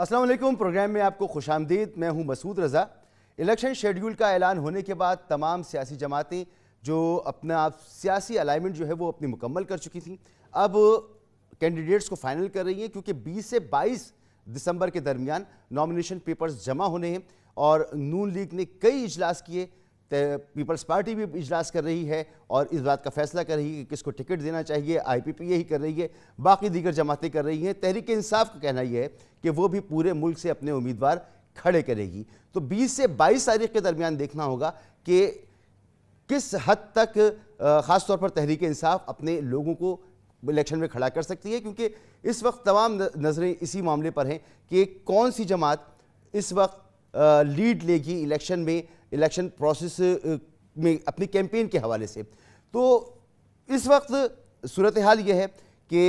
अस्सलाम वालेकुम। प्रोग्राम में आपको खुशामदीद। मैं हूं मसूद रज़ा। इलेक्शन शेड्यूल का ऐलान होने के बाद तमाम सियासी जमातें जो अपना सियासी अलाइनमेंट जो है वो अपनी मुकम्मल कर चुकी थी, अब कैंडिडेट्स को फाइनल कर रही हैं, क्योंकि 20 से 22 दिसंबर के दरमियान नॉमिनेशन पेपर्स जमा होने हैं। और नून लीग ने कई इजलास किए, पीपल्स पार्टी भी इजलास कर रही है और इस बात का फैसला कर रही है कि किसको टिकट देना चाहिए। IPP यही कर रही है, बाकी दीगर जमातें कर रही हैं। तहरीक इंसाफ का कहना यह है कि वो भी पूरे मुल्क से अपने उम्मीदवार खड़े करेगी। तो 20 से 22 तारीख के दरमियान देखना होगा कि किस हद तक ख़ास तौर पर तहरीक इंसाफ अपने लोगों को इलेक्शन में खड़ा कर सकती है, क्योंकि इस वक्त तमाम नज़रें इसी मामले पर हैं कि कौन सी जमात इस वक्त लीड लेगी इलेक्शन में, इलेक्शन प्रोसेस में अपनी कैंपेन के हवाले से। तो इस वक्त सूरत हाल यह है कि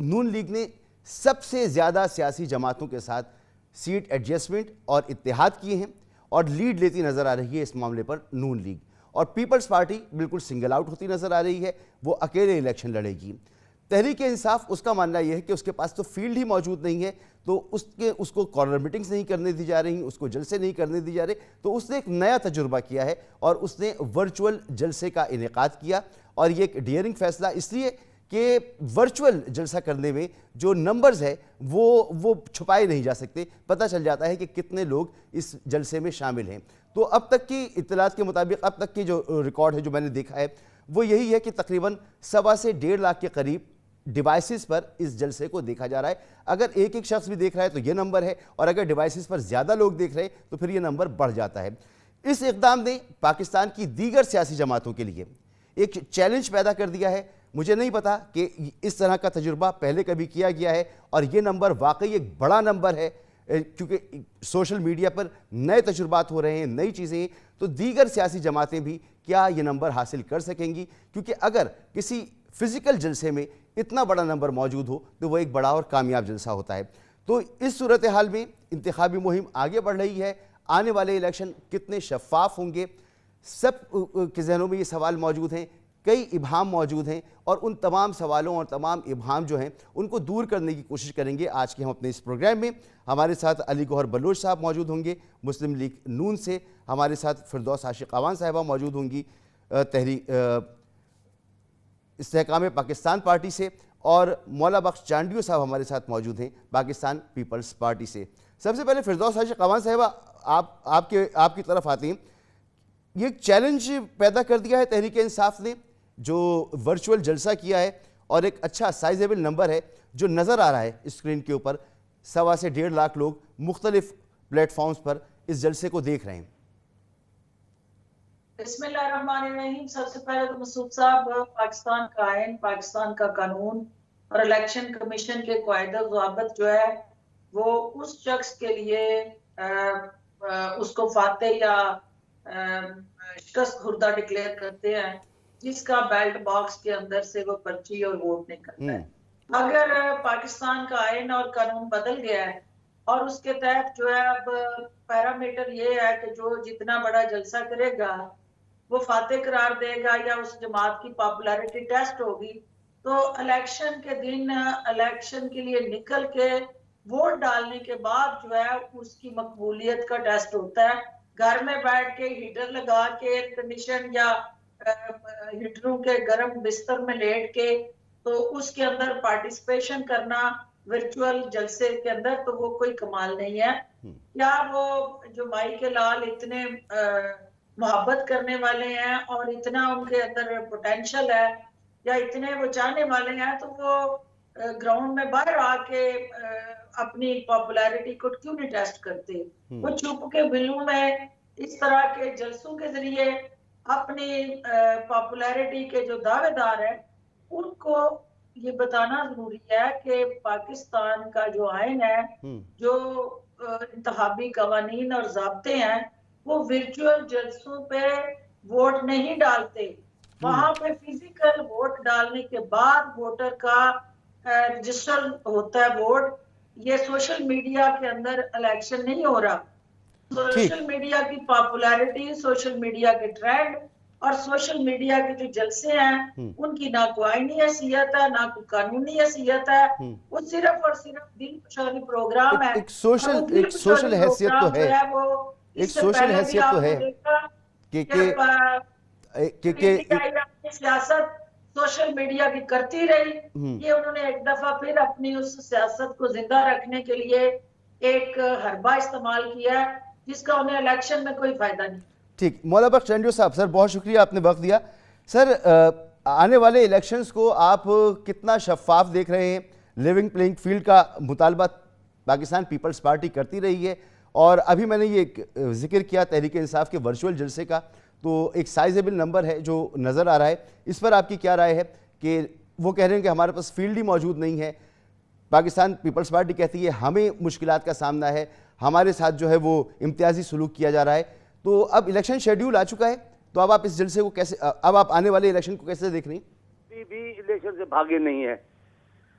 नून लीग ने सबसे ज़्यादा सियासी जमातों के साथ सीट एडजस्टमेंट और इत्तेहाद किए हैं और लीड लेती नज़र आ रही है इस मामले पर नून लीग। और पीपल्स पार्टी बिल्कुल सिंगल आउट होती नज़र आ रही है, वो अकेले इलेक्शन लड़ेगी। तहरीक इंसाफ, उसका मानना यह है कि उसके पास तो फील्ड ही मौजूद नहीं है, तो उसको कॉर्नर मीटिंग्स नहीं करने दी जा रही, उसको जलसे नहीं करने दी जा रहे। तो उसने एक नया तजुर्बा किया है और उसने वर्चुअल जलसे का इनेकाद किया। और ये एक डियरिंग फैसला इसलिए कि वर्चुअल जलसा करने में जो नंबर्स है वो छुपाए नहीं जा सकते, पता चल जाता है कि कितने लोग इस जलसे में शामिल हैं। तो अब तक की इत्तलात के मुताबिक, अब तक की जो रिकॉर्ड है जो मैंने देखा है वो यही है कि तकरीबन 1.25 से 1.5 लाख के करीब डिवाइसेस पर इस जलसे को देखा जा रहा है। अगर एक एक शख्स भी देख रहा है तो ये नंबर है, और अगर डिवाइसेस पर ज़्यादा लोग देख रहे हैं तो फिर ये नंबर बढ़ जाता है। इस इक़दाम ने पाकिस्तान की दीगर सियासी जमातों के लिए एक चैलेंज पैदा कर दिया है। मुझे नहीं पता कि इस तरह का तजुर्बा पहले कभी किया गया है, और ये नंबर वाकई एक बड़ा नंबर है, क्योंकि सोशल मीडिया पर नए तजुर्बात हो रहे हैं, नई चीज़ें। तो दीगर सियासी जमातें भी क्या ये नंबर हासिल कर सकेंगी? क्योंकि अगर किसी फिज़िकल जलसे में इतना बड़ा नंबर मौजूद हो तो वो एक बड़ा और कामयाब जलसा होता है। तो इस सूरत हाल में इंतखाबी मुहिम आगे बढ़ रही है। आने वाले इलेक्शन कितने शफाफ होंगे, सब के जहनों में ये सवाल मौजूद हैं, कई इबहाम मौजूद हैं, और उन तमाम सवालों और तमाम इबहाम जो हैं उनको दूर करने की कोशिश करेंगे आज के हम अपने इस प्रोग्राम में। हमारे साथ अली गौहर बलोच साहब मौजूद होंगे मुस्लिम लीग नून से, हमारे साथ फिरदौस आशिक अवान साहिबा मौजूद होंगी इस्तेहकाम पाकिस्तान पार्टी से, और मौला बख्श चांडियो साहब हमारे साथ मौजूद हैं पाकिस्तान पीपल्स पार्टी से। सबसे पहले फिरदौस आशिक अवान साहिबा, आपकी तरफ आती हैं। ये चैलेंज पैदा कर दिया है तहरीक इंसाफ ने, जो वर्चुअल जलसा किया है, और एक अच्छा साइजेबल नंबर है जो नज़र आ रहा है स्क्रीन के ऊपर। 1.25 से 1.5 लाख लोग मुख्तलिफ प्लेटफॉर्म्स पर इस जलसे को देख रहे हैं। बिस्मिल्लाहिर्रहमानिर्रहीम। सबसे पहले तो मसूद साहब, पाकिस्तान का आइन, पाकिस्तान का कानून और इलेक्शन कमीशन के कायदा ज़ाबित जो है वो उस शख्स के लिए उसको फाते या शिकस्त खुर्दा डिक्लेयर करते हैं जिसका बैलेट बॉक्स के अंदर से वो पर्ची और वोट नहीं करता है। अगर पाकिस्तान का आइन और कानून बदल गया है और उसके तहत जो है अब पैरामीटर ये है कि जो जितना बड़ा जलसा करेगा वो फाते करार देगा या उस जमात की पॉपुलैरिटी टेस्ट होगी, तो इलेक्शन के दिन इलेक्शन के लिए निकल के वोट डालने के बाद जो है उसकी मकबूलियत का टेस्ट होता है। घर में बैठ के हीटर लगा के एयर कंडीशन या हीटरों के गर्म बिस्तर में लेट के तो उसके अंदर पार्टिसिपेशन करना वर्चुअल जलसे के अंदर, तो वो कोई कमाल नहीं है। या वो जो माई के लाल इतने मोहब्बत करने वाले हैं और इतना उनके अंदर पोटेंशियल है या इतने वो चाहने वाले हैं, तो वो ग्राउंड में बाहर आके अपनी पॉपुलैरिटी को क्यों नहीं टेस्ट करते? वो छुप के बिलों में इस तरह के जलसों के जरिए अपनी पॉपुलैरिटी के जो दावेदार हैं उनको ये बताना जरूरी है कि पाकिस्तान का जो आइन है, जो इंतखाबी कवानीन और ज़ाब्ते हैं, वो वर्चुअल जलसों पे वोट नहीं डालते। वहां पे फिजिकल वोट डालने के बाद वोटर का रजिस्टर होता है वोट। ये सोशल मीडिया के अंदर इलेक्शन नहीं हो रहा। सोशल मीडिया की पॉपुलैरिटी, सोशल मीडिया के ट्रेंड और सोशल मीडिया के जो जलसे हैं उनकी ना कोई आईनी हैसियत है ना कोई कानूनी हैसियत है। वो सिर्फ और सिर्फ दिल कुशानी प्रोग्राम है। एक सोशल हैसियत तो है, जो है वो एक इससे सोशल पहले भी हैसियत तो आपने है देखा कि सियासत सोशल मीडिया की करती रही। ये उन्होंने एक दफा फिर अपनी उस सियासत को जिंदा रखने के लिए एक हरबा इस्तेमाल किया है जिसका उन्हें इलेक्शन में कोई फायदा नहीं। ठीक, मौला बख्श रंजो साहब, सर बहुत शुक्रिया, आपने वक्त दिया। सर आने वाले इलेक्शंस को आप कितना शफाफ देख रहे हैं? लिविंग प्लेइंग फील्ड का मुतालबा पाकिस्तान पीपल्स पार्टी करती रही है, और अभी मैंने ये जिक्र किया तहरीक इंसाफ के वर्चुअल जलसे का, तो एक साइजेबल नंबर है जो नज़र आ रहा है। इस पर आपकी क्या राय है कि वो कह रहे हैं कि हमारे पास फील्ड ही मौजूद नहीं है, पाकिस्तान पीपल्स पार्टी कहती है हमें मुश्किलात का सामना है, हमारे साथ जो है वो इम्तियाजी सलूक किया जा रहा है। तो अब इलेक्शन शेड्यूल आ चुका है, तो अब आप इस जलसे को कैसे, अब आप आने वाले इलेक्शन को कैसे देख रही हैं? भी इलेक्शन से भागे नहीं है,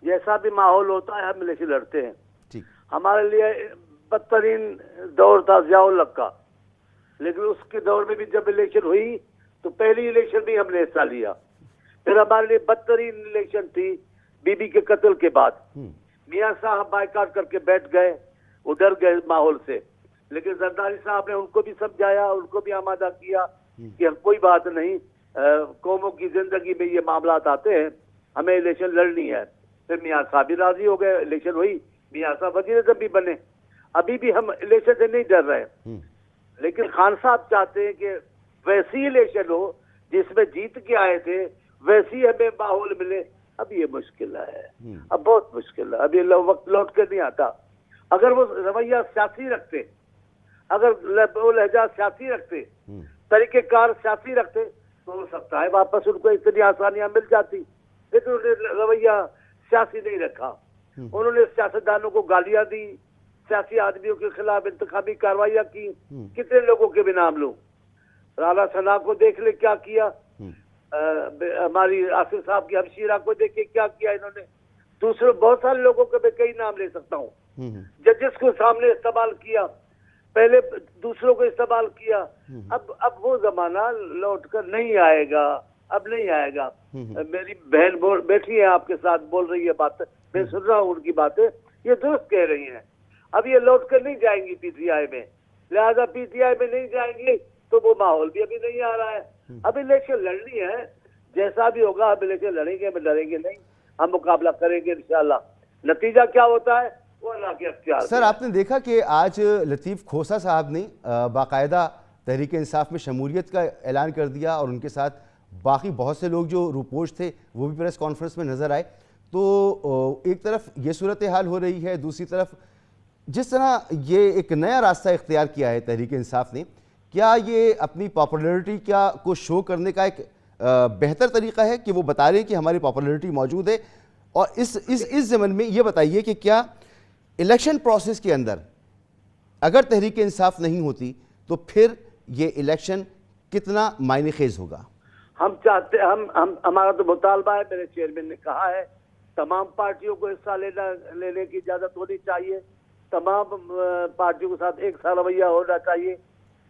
जैसा भी माहौल होता है हम इलेक्शन लड़ते हैं। ठीक, हमारे लिए बदतरीन दौर था ज़ियाउल हक का, लेकिन उसके दौर में भी जब इलेक्शन हुई तो पहली इलेक्शन भी हमने हिस्सा लिया। फिर हमारे लिए बदतरीन इलेक्शन थी बीबी के कत्ल के बाद। मियां साहब बाइकाट करके बैठ गए, वो डर गए माहौल से, लेकिन जरदारी साहब ने उनको भी समझाया, उनको भी आमादा किया कि कोई बात नहीं, कौमों की जिंदगी में ये मामला आते हैं, हमें इलेक्शन लड़नी है। फिर मियां साहब भी राजी हो गए, इलेक्शन हुई, मियां साहब वजीर-ए-आज़म भी बने। अभी भी हम इलेक्शन से नहीं डर रहे, लेकिन खान साहब चाहते हैं कि वैसी इलेक्शन हो जिसमें जीत के आए थे, वैसी हमें माहौल मिले। अब ये मुश्किल है, अब बहुत मुश्किल है, अब ये वक्त लौट कर नहीं आता। अगर वो रवैया सियासी रखते, अगर वो लहजा सियासी रखते, तरीकेकार सियासी रखते, तो हो सकता है वापस उनको इतनी आसानियां मिल जाती, लेकिन उन्होंने रवैया सियासी नहीं रखा। उन्होंने सियासतदानों को गालियां दी, सियासी आदमियों के खिलाफ इंतखाबी कार्रवाइयां की। कितने लोगों के भी नाम लो, राना सना को देख ले क्या किया, हमारी आसिफ साहब की हमशीरा को देखे क्या किया इन्होंने, दूसरे बहुत सारे लोगों के मैं कई नाम ले सकता हूँ। जजेस को सामने इस्तेमाल किया, पहले दूसरों को इस्तेमाल किया। अब वो जमाना लौट कर नहीं आएगा, अब नहीं आएगा। मेरी बहन बैठी है आपके साथ, बोल रही है बात, मैं सुन रहा हूँ उनकी बातें, ये दुरुस्त कह रही हैं। अब ये लौट कर नहीं जाएंगी पीटीआई में, लिहाजा पीटीआई में नहीं जाएंगी तो वो माहौल भी अभी नहीं आ रहा है। अब इलेक्शन लड़नी है, जैसा भी होगा अब इलेक्शन लड़ेंगे, हम डरेंगे नहीं, हम मुकाबला करेंगे इंशाल्लाह। नतीजा क्या होता है वो अल्लाह के अख्तियार। सर आपने देखा कि आज लतीफ़ खोसा साहब ने बाकायदा तहरीक इंसाफ में शमूलियत का ऐलान कर दिया, और उनके साथ बाकी बहुत से लोग जो रूपोश थे वो भी प्रेस कॉन्फ्रेंस में नज़र आए। तो एक तरफ ये सूरत हाल हो रही है, दूसरी तरफ जिस तरह ये एक नया रास्ता इख्तियार किया है तहरीक इंसाफ ने, क्या ये अपनी पॉपुलैरिटी को शो करने का एक बेहतर तरीका है कि वो बता रहे हैं कि हमारी पॉपुलैरिटी मौजूद है? और इस ज़मन में ये बताइए कि क्या इलेक्शन प्रोसेस के अंदर अगर तहरीक इंसाफ नहीं होती तो फिर ये इलेक्शन कितना मायने खेज होगा? हम चाहते, हम हमारा तो मुतालबा है, मेरे चेयरमैन ने कहा है तमाम पार्टियों को हिस्सा लेने की इजाजत होनी चाहिए, तमाम पार्टियों के साथ एक सा रवैया होना चाहिए,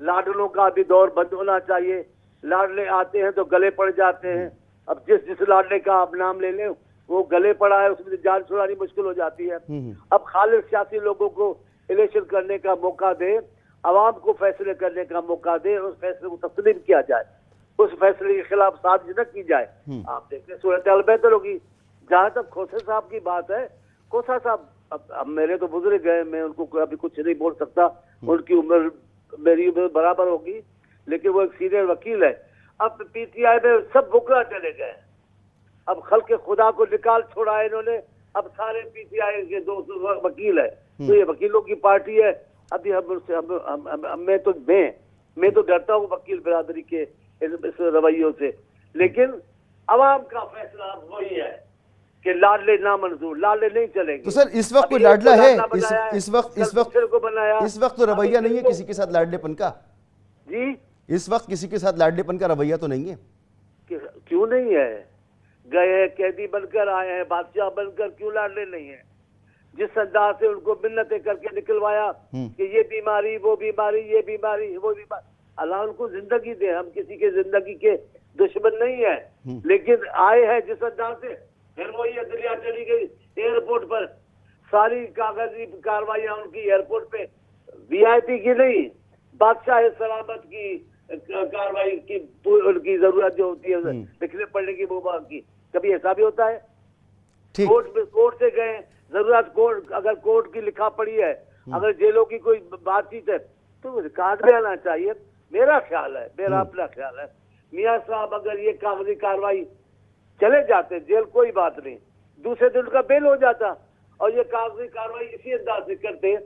लाडलों का भी दौर बंद होना चाहिए। लाडले आते हैं तो गले पड़ जाते हैं, अब जिस लाडले का आप नाम ले लें वो गले पड़ा है, उसमें जान छुड़ानी मुश्किल हो जाती है। अब खालिद सियासी लोगों को इलेक्शन करने का मौका दे, आवाम को फैसले करने का मौका दे, उस फैसले को तस्लीम किया जाए, उस फैसले के खिलाफ साजिश न की जाए। आप देखते सूरत हाल बेहतर होगी। जहां तक खोसा साहब की बात है, खोसा साहब अब मेरे तो बुजुर्ग गए, मैं उनको अभी कुछ नहीं बोल सकता, उनकी उम्र मेरी उम्र बराबर होगी, लेकिन वो एक सीनियर वकील है। अब पीटीआई में सब बुकरा चले गए, अब खल्के खुदा को निकाल छोड़ा है इन्होंने, अब सारे पीटीआई के दोस्त वकील है, तो ये वकीलों की पार्टी है। अभी मैं तो डरता हूँ वकील बिरादरी के इस रवैयों से, लेकिन अवाम का फैसला वही है कि लाडले ना मंजूर, लाडले नहीं चलेंगे। तो सर इस वक्त कोई लाडला है? इस वक्त तो रवैया नहीं है किसी के साथ लाडलेपन का जी, इस वक्त किसी के साथ लाडलेपन का रवैया तो नहीं है। क्यों नहीं है? गए कैदी बनकर आए हैं, बादशाह बनकर, क्यों लाडले नहीं है? जिस अंदाज से उनको मिन्नतें करके निकलवाया कि ये बीमारी वो बीमारी, ये बीमारी वो बीमारी, अल्लाह उनको जिंदगी दे, हम किसी के जिंदगी के दुश्मन नहीं है, लेकिन आए हैं जिस अंदाज से, फिर वो ये अदलिया चली गई एयरपोर्ट पर, सारी कागजी कार्रवाइयां उनकी एयरपोर्ट पे, वीआईपी की नहीं, बादशाह सलामत की कार्रवाई की उनकी जरूरत जो होती है लिखने पढ़ने की वो की, कभी ऐसा भी होता है? कोर्ट से गए, जरूरत कोर्ट, अगर कोर्ट की लिखा पड़ी है, अगर जेलों की कोई बातचीत है तो रिकॉर्ड में आना चाहिए। मेरा ख्याल है, मेरा अपना ख्याल है, मियां साहब अगर ये कागजी कार्रवाई चले जाते जेल कोई बात नहीं, दूसरे दिन उनका बेल हो जाता, और ये कागजी कार्रवाई इसी अंदाज से करते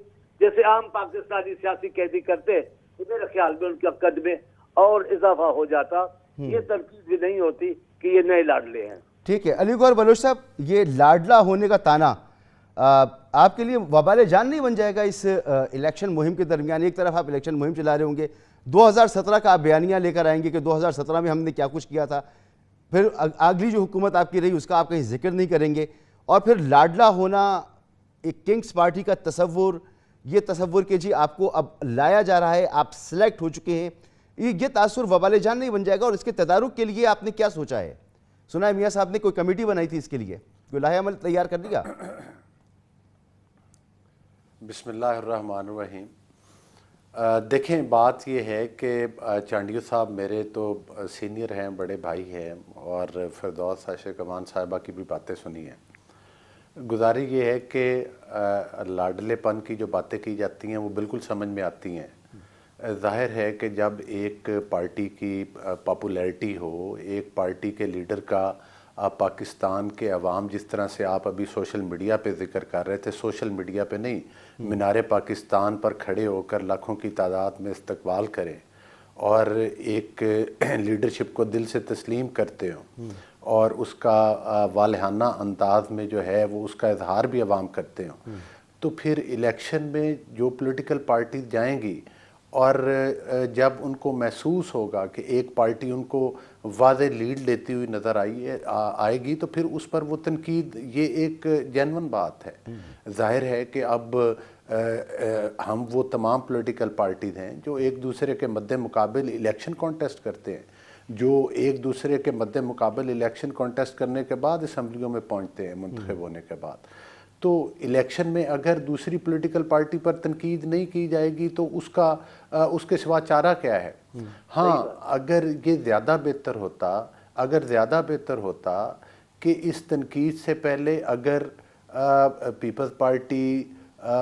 जैसे आम पाकिस्तानी सियासी कैदी करते, तो मेरे ख्याल में उनका कद में और इजाफा हो जाता। ये तरकीब भी नहीं होती कि ये नए लाडले हैं। ठीक है, अली गौहर बलोच साहब, ये लाडला होने का ताना आपके लिए वबाले जान नहीं बन जाएगा इस इलेक्शन मुहिम के दरमियान? एक तरफ आप इलेक्शन मुहिम चला रहे होंगे, 2017 का आप बयानिया लेकर आएंगे कि 2017 में हमने क्या कुछ किया था, फिर अगली जो हुकूमत आपकी रही उसका आप कहीं जिक्र नहीं करेंगे, और फिर लाडला होना एक किंग्स पार्टी का तसव्वुर, ये तसव्वुर के जी आपको अब लाया जा रहा है, आप सिलेक्ट हो चुके हैं, ये तासुर वबाले जान नहीं बन जाएगा? और इसके तदारुक के लिए आपने क्या सोचा है? सुना है मियाँ साहब ने कोई कमेटी बनाई थी इसके लिए, कोई लाहे अमल तैयार कर दिया? बिस्मिल्लाहिर्रहमानिर्रहीम। देखें, बात यह है कि चांडियो साहब मेरे तो सीनियर हैं, बड़े भाई हैं, और फिरदौस आशिक अमान साहिबा की भी बातें सुनी हैं। गुजारी ये है कि लाडलेपन की जो बातें की जाती हैं वो बिल्कुल समझ में आती हैं। जाहिर है कि जब एक पार्टी की पॉपुलैरिटी हो, एक पार्टी के लीडर का पाकिस्तान के अवाम, जिस तरह से आप अभी सोशल मीडिया पे जिक्र कर रहे थे, सोशल मीडिया पे नहीं, मीनारे पाकिस्तान पर खड़े होकर लाखों की तादाद में इस्तकबाल करें और एक लीडरशिप को दिल से तस्लीम करते हो और उसका वालहाना अंदाज में जो है वो उसका इजहार भी अवाम करते हो, तो फिर इलेक्शन में जो पॉलिटिकल पार्टी जाएंगी और जब उनको महसूस होगा कि एक पार्टी उनको वाज़े लीड लेती हुई नज़र आएगी, तो फिर उस पर वो तनकीद, ये एक जेन्युइन बात है। जाहिर है कि अब हम वो तमाम पॉलिटिकल पार्टीज़ हैं जो एक दूसरे के मद्दे मुकाबिल इलेक्शन कॉन्टेस्ट करते हैं, जो एक दूसरे के मद्दे मुकाबिल इलेक्शन कॉन्टेस्ट करने के बाद असम्बलियों में पहुँचते हैं मुंतखब होने के बाद। तो इलेक्शन में अगर दूसरी पॉलिटिकल पार्टी पर तनकीद नहीं की जाएगी तो उसके सिवा चारा क्या है? हाँ, अगर ये ज़्यादा बेहतर होता कि इस तनकीद से पहले अगर पीपल्स पार्टी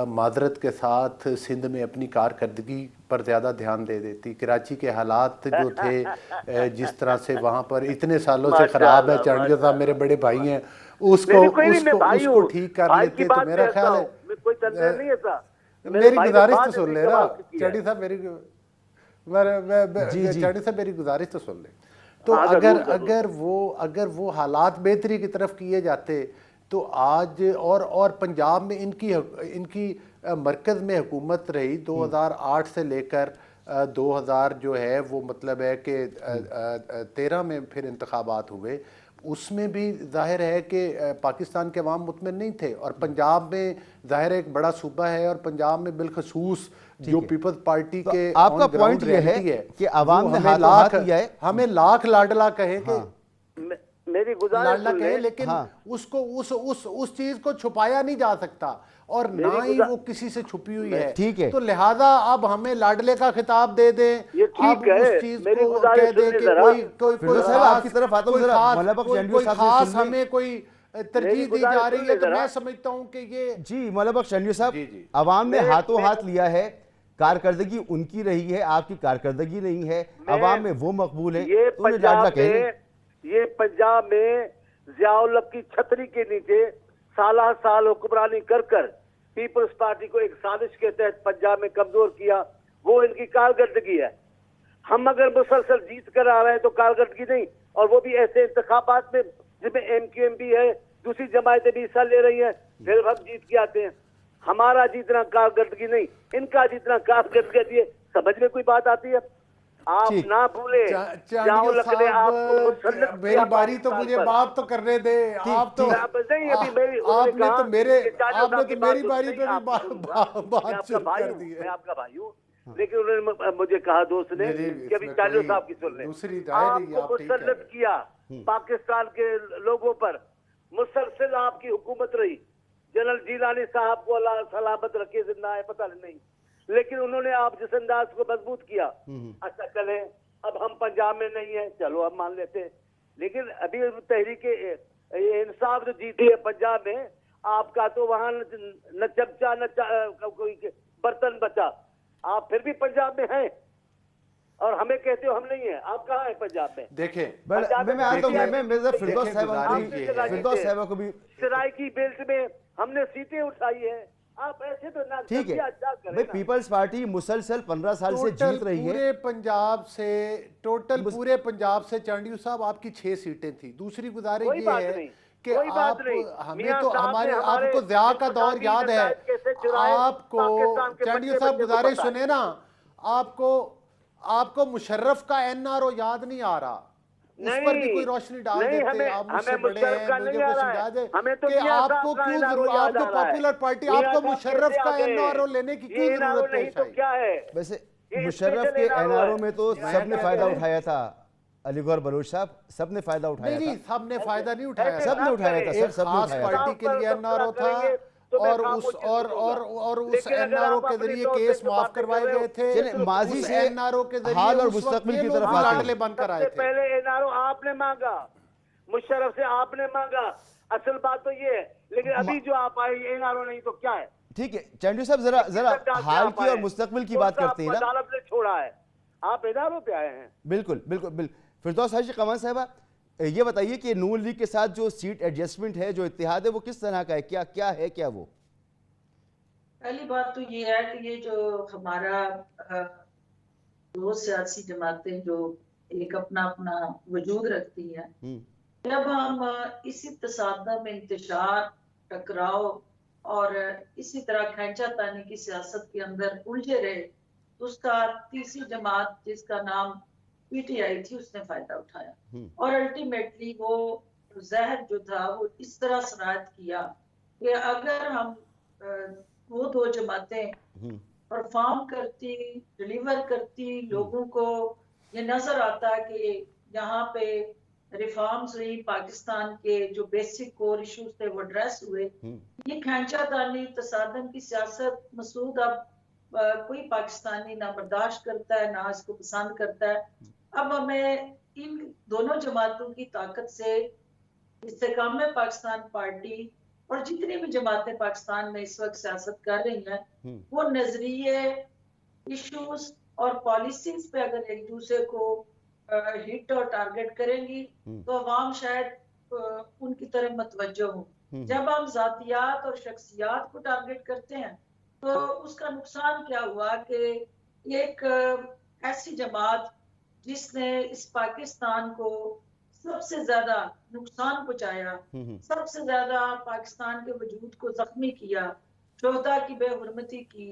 माजरत के साथ सिंध में अपनी कारकर्दगी पर ज़्यादा ध्यान दे देती, कराची के हालात जो थे जिस तरह से वहाँ पर इतने सालों से ख़राब है, चांडियो साहब मेरे बड़े भाई हैं, उसको ठीक कर लेते, तो मेरा ख्याल है मेरी गुजारिश तो सुन ले ना चांडियो साहब, मेरी गुजारिश तो सुन ले। तो अगर वो हालात बेहतरी की तरफ किए जाते तो आज और पंजाब में इनकी मरकज़ में हुकूमत रही 2008 से लेकर 2000 जो है वो मतलब है कि 13 में फिर इंतखाबात हुए, उसमें भी जाहिर है कि पाकिस्तान के अवाम मुतमिन नहीं थे, और पंजाब में जाहिर है एक बड़ा सूबा है और पंजाब में बिलखसूस जो पीपल्स पार्टी के आपका पॉइंट ये है कि अवाम ने हमें लाख लाडला कहे कि मेरी गुजारिश कहे, लेकिन उसको उस चीज को छुपाया नहीं जा सकता और ना ही वो किसी से छुपी हुई है। ठीक है, तो लिहाजा अब हमें लाडले का खिताब दे दें, अब उस चीज को कह दें कि कोई खास हमें कोई तरजीह दी जा रही है, तो मैं समझता हूँ कि ये जी मौलाना बख्श चंडियो साहब, अवाम ने हाथों हाथ लिया है, कारकर्दगी उनकी रही है, आपकी कारकर्दगी नहीं है, अवाम में वो मकबूल है, ये पंजाब में ज़िया-उल हक की छतरी के नीचे साल हुक्मरानी कर पीपल्स पार्टी को एक साजिश के तहत पंजाब में कमजोर किया, वो इनकी कारकर्दगी है। हम अगर मुसलसल जीत कर आ रहे हैं तो कारकर्दगी नहीं, और वो भी ऐसे इंतखाबात में जिसमें MQM भी है, दूसरी जमायतें भी हिस्सा ले रही हैं, फिर हम जीत के आते हैं। हमारा जीतना कारकर्दगी नहीं, इनका जीतना कारकर्दगी है। समझ में कोई बात आती है? आप ना भूले, मेरी बारी तो मुझे बात तो करने दे। आपने तो मेरी बारी पे भी बात शुरू कर दी है। मैं आपका भाई हूँ, लेकिन उन्होंने मुझे कहा दोस्त ने कि अभी चालियो साहब की सुन लें। दूसरी राय नहीं, आपको आप ठीक कह रहे मुसल्लत हैं। किया पाकिस्तान के लोगों पर, मुसलसल आपकी हुकूमत रही। जनरल जीलानी साहब को अल्लाह सलामत रखे, जिंदा है पता नहीं, लेकिन उन्होंने आप जिस अंदाज को मजबूत किया। अच्छा चले, अब हम पंजाब में नहीं है, चलो अब मान लेते हैं, लेकिन अभी तहरीक इंसाफ जो जीती है पंजाब में, आपका तो वहां न चमचा न कोई बर्तन बचा। आप फिर भी पंजाब में हैं और हमें कहते हो हम नहीं है। आप कहाँ हैं पंजाब में? देखें, मैं आता हूं, मैं फिरदौस साहिबा को भी सराइकी बेल्ट में हमने सीटें उठाई है। आप ऐसे तो ना, ठीक है भाई, पीपल्स पार्टी मुसलसल 15 साल से जीत रही है पूरे पंजाब से, पूरे पंजाब से चांडियो साहब आपकी 6 सीटें थी। दूसरी गुजारिश ये है कि आप, हमें तो हमारे, आपको ज़िया का दौर याद है, आपको चांडियो साहब गुजारिश सुने ना, आपको मुशर्रफ का एनआरओ याद नहीं आ रहा, उस पर भी कोई रोशनी डाल देते। आप मुझसे बड़े हैं, मुझे कुछ समझा दे कि आपको क्यों जरूरत, आपको पॉपुलर पार्टी, आपको मुशर्रफ का एनआरओ लेने की क्यों जरूरत पेश आई? क्या है वैसे मुशर्रफ के एनआरओ में तो सबने फायदा उठाया था, अली गौहर बलोच साहब सबने फायदा उठाया नहीं, था। सबने फायदा नहीं उठाया, सबने उठाया था सर, सबने खास उठाया था। पार्टी के लिए एनआरओ था और उस एनआरओ के जरिए केस माफ करवाए गए थे। माजी से एनआरओ के जरिए हाल और उस वक्त मुस्तकबिल ये की लोग तरफ भी आते लाडले हैं। बनकर आए थे। पहले एनआरओ आपने मांगा, मुशर्रफ से आपने मांगा, असल बात तो ये है। लेकिन अभी जो आप आए एनआरओ नहीं तो क्या है? ठीक है चांडियो साहब, जरा हाल की और मुस्तकबिल की बात करते हैं ना। अदालत ने छोड़ा है, आप एनआरओ पे आए हैं। बिल्कुल बिल्कुल बिल्कुल। फिरदौस हाजी कमान साहबा, ये बताइए कि नून लीग के साथ जो सीट एडजस्टमेंट है, जो इत्तेहाद है, वो किस तरह का है, क्या है क्या वो? पहली बात तो ये है कि ये जो हमारा दो सियासी जमातें जो एक अपना अपना वजूद रखती हैं, जब हम इसी तसादम, इंतशार, टकराव और इसी तरह खींचातानी की सियासत के अंदर उलझे रहे, तो उसका तीसरी जमात जिसका नाम पीटीआई थी, उसने फायदा उठाया और अल्टीमेटली वो जहर जो था वो इस तरह सराहत किया कि अगर हम वो दो जमातें परफॉर्म करती, डिलीवर करती, लोगों को ये नजर आता कि यहाँ पे रिफॉर्म्स हुई, पाकिस्तान के जो बेसिक कोर इश्यूज थे वो एड्रेस हुए। ये खींचातानी तसादम की सियासत मसूद अब कोई पाकिस्तानी ना बर्दाश्त करता है, ना इसको पसंद करता है। अब हमें इन दोनों जमातों की ताकत से इस्तेकाम में पाकिस्तान पार्टी और जितनी भी जमातें पाकिस्तान में इस वक्त सियासत कर रही हैं, वो नजरिए, इश्यूज और पॉलिसीज पे अगर एक दूसरे को हिट और टारगेट करेंगी तो अवाम शायद उनकी तरफ मतवज्जो हो। जब हम जातियात और शख्सियात को टारगेट करते हैं तो उसका नुकसान क्या हुआ कि एक ऐसी जमात जिसने इस पाकिस्तान को सबसे ज्यादा नुकसान पहुंचाया, सबसे ज्यादा पाकिस्तान के वजूद को जख्मी किया, शोहदा की बेहुरमती की,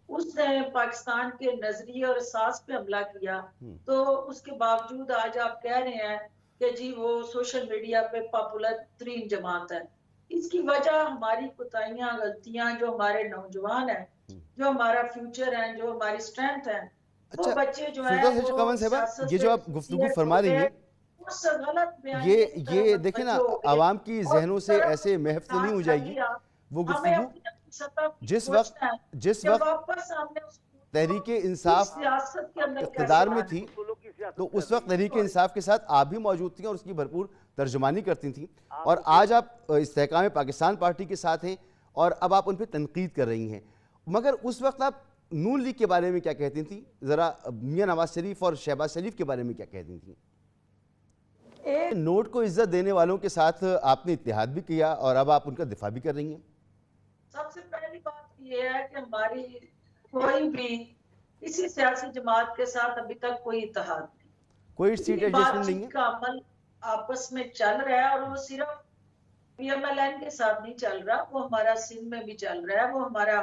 उसने पाकिस्तान के नजरिए और एहसास पे हमला किया, तो उसके बावजूद आज आप कह रहे हैं कि जी वो सोशल मीडिया पे पॉपुलर तरीन जमात है। इसकी वजह हमारी कोताहियां, गलतियां, जो हमारे नौजवान हैं, जो हमारा फ्यूचर है, जो हमारी स्ट्रेंथ है, वो बच्चे जो है, ये जो आप गुफ्तगू फरमा रही हैं, ये देखें ना, आवाम की जहनों से ऐसे महफ तो नहीं हो जाएगी वो गुफ्तगू जिस वक्त तहरीके इंसाफ इक़्तिदार में थी, तो उस वक्त तहरीके इंसाफ के साथ आप भी मौजूद थी और उसकी भरपूर तर्जुमानी करती थी, और आज आप इस्तेहकाम पाकिस्तान पार्टी के साथ हैं और अब आप उन पर तनकीद कर रही हैं। मगर उस वक्त आप नून लीग के बारे में क्या कहती थी? ज़रा मियां नवाज शरीफ और शहबाज शरीफ के बारे में क्या कहती थी? नोट को इज्जत देने वालों के साथ आपने इत्तेहाद भी किया और अब आप उनका दिफा भी कर रही हैं। सबसे पहली बात यह है कि हमारी कोई भी किसी सियासी जमात के साथ अभी तक कोई इत्तेहाद नहीं, कोई सीट एडजस्टमेंट नहीं है का अमल आपस में चल रहा है, और वो सिर्फ पीएमएलएन के साथ नहीं चल रहा, वो हमारा सिंध में भी चल रहा है, वो हमारा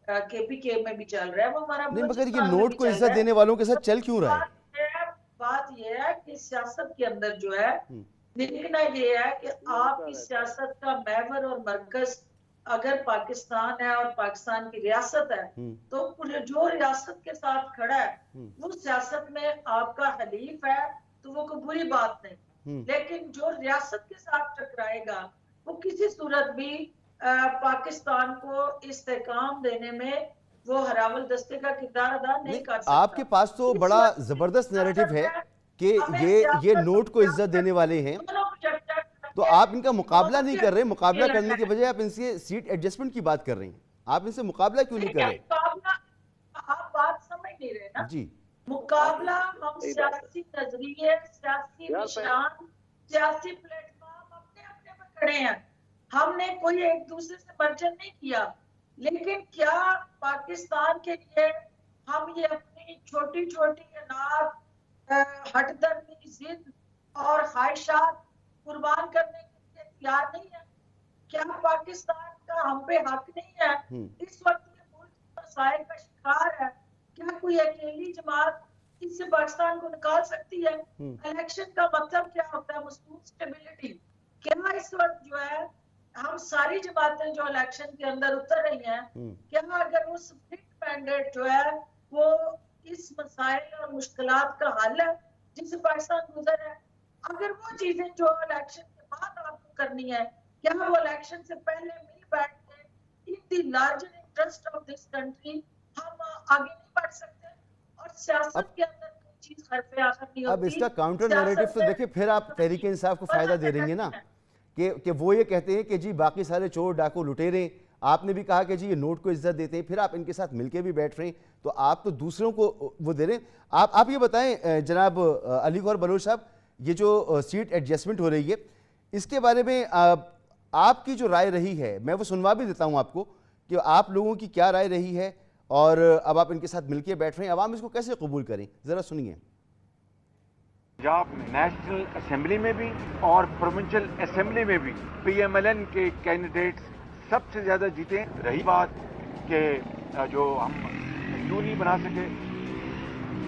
केपीके में भी चल रहा है, वो हमारा नहीं, मगर ये नोट को इज्जत देने वालों के साथ चल क्यों रहा है? बात यह है कि सियासत के अंदर जो है, देखना ये है कि आपकी सियासत का महवर और मरकज अगर पाकिस्तान है और पाकिस्तान की रियासत है, तो पूरे जो रियासत के साथ खड़ा है वो सियासत में आपका हलीफ है, तो वो कोई बुरी बात नहीं। लेकिन जो रियासत के साथ टकराएगा वो किसी सूरत भी पाकिस्तान को इस्तेकाम देने में वो हरावल दस्ते का किरदार अदा नहीं कर सकता। आपके पास तो बड़ा जबरदस्त नैरेटिव है कि ये नोट को इज्जत देने वाले हैं, तो आप इनका मुकाबला नहीं कर रहे। मुकाबला करने के बजाय आप इनसे सीट एडजस्टमेंट की बात कर रही हैं। आप इनसे मुकाबला क्यों नहीं कर रहे? आप बात समझ नहीं रहे ना जी। मुकाबला हम सियासी नजरिए, सियासी निशान, सियासी प्लेटफॉर्म अपने अपने पर खड़े हैं। हमने कोई एक दूसरे से बर्जन नहीं किया, लेकिन क्या पाकिस्तान के लिए हम ये अपनी छोटी छोटी अनाथ हटदर्मी जिद और ख्वाहिशात कुर्बान करने के लिए तैयार नहीं है? क्या पाकिस्तान का हम पे हक नहीं है? इस वक्त ये मुल्क मसाइल का शिकार है। क्या कोई अकेली जमात इससे पाकिस्तान को निकाल सकती है? इलेक्शन का मतलब क्या होता है? मजबूत स्टेबिलिटी। क्या इस वक्त जो है हम सारी जमातें जो इलेक्शन के अंदर उतर रही हैं, क्या अगर वो स्प्लिट मैंडेट जो है वो इस मसाइल और मुश्किलात का हल है जिससे पाकिस्तान गुजर है? अगर वो चीजें जो इलेक्शन के बाद आपको करनी है, क्या वो इलेक्शन से पहले मिल बैठ के in the larger interest of this country हम आगे नहीं बढ़ सकते? और सियासत के अंदर कोई चीज हरफे आखिर नहीं होती। अब इसका काउंटर नैरेटिव तो देखिए, फिर आप तहरीक इंसाफ को फायदा दे रही है ना कि वो ये कहते हैं कि जी बाकी सारे चोर डाकू लुटेरे, आपने भी कहा कि जी ये नोट को इज्जत देते हैं, फिर आप इनके साथ मिलके भी बैठ रहे हैं, तो आप तो दूसरों को वो दे रहे हैं। आप ये बताएं जनाब अली गौहर बलोच साहब, ये जो सीट एडजस्टमेंट हो रही है इसके बारे में आपकी जो राय रही है, मैं वो सुनवा भी देता हूं आपको कि आप लोगों की क्या राय रही है, और अब आप इनके साथ मिलके बैठ रहे हैं, अवाम इसको कैसे कबूल करें, जरा सुनिए। पंजाब नेशनल असेंबली में भी और प्रोविंशियल असेंबली में भी PMLN के कैंडिडेट्स सबसे ज़्यादा जीते। रही बात कि जो हम क्यों नहीं बना सके,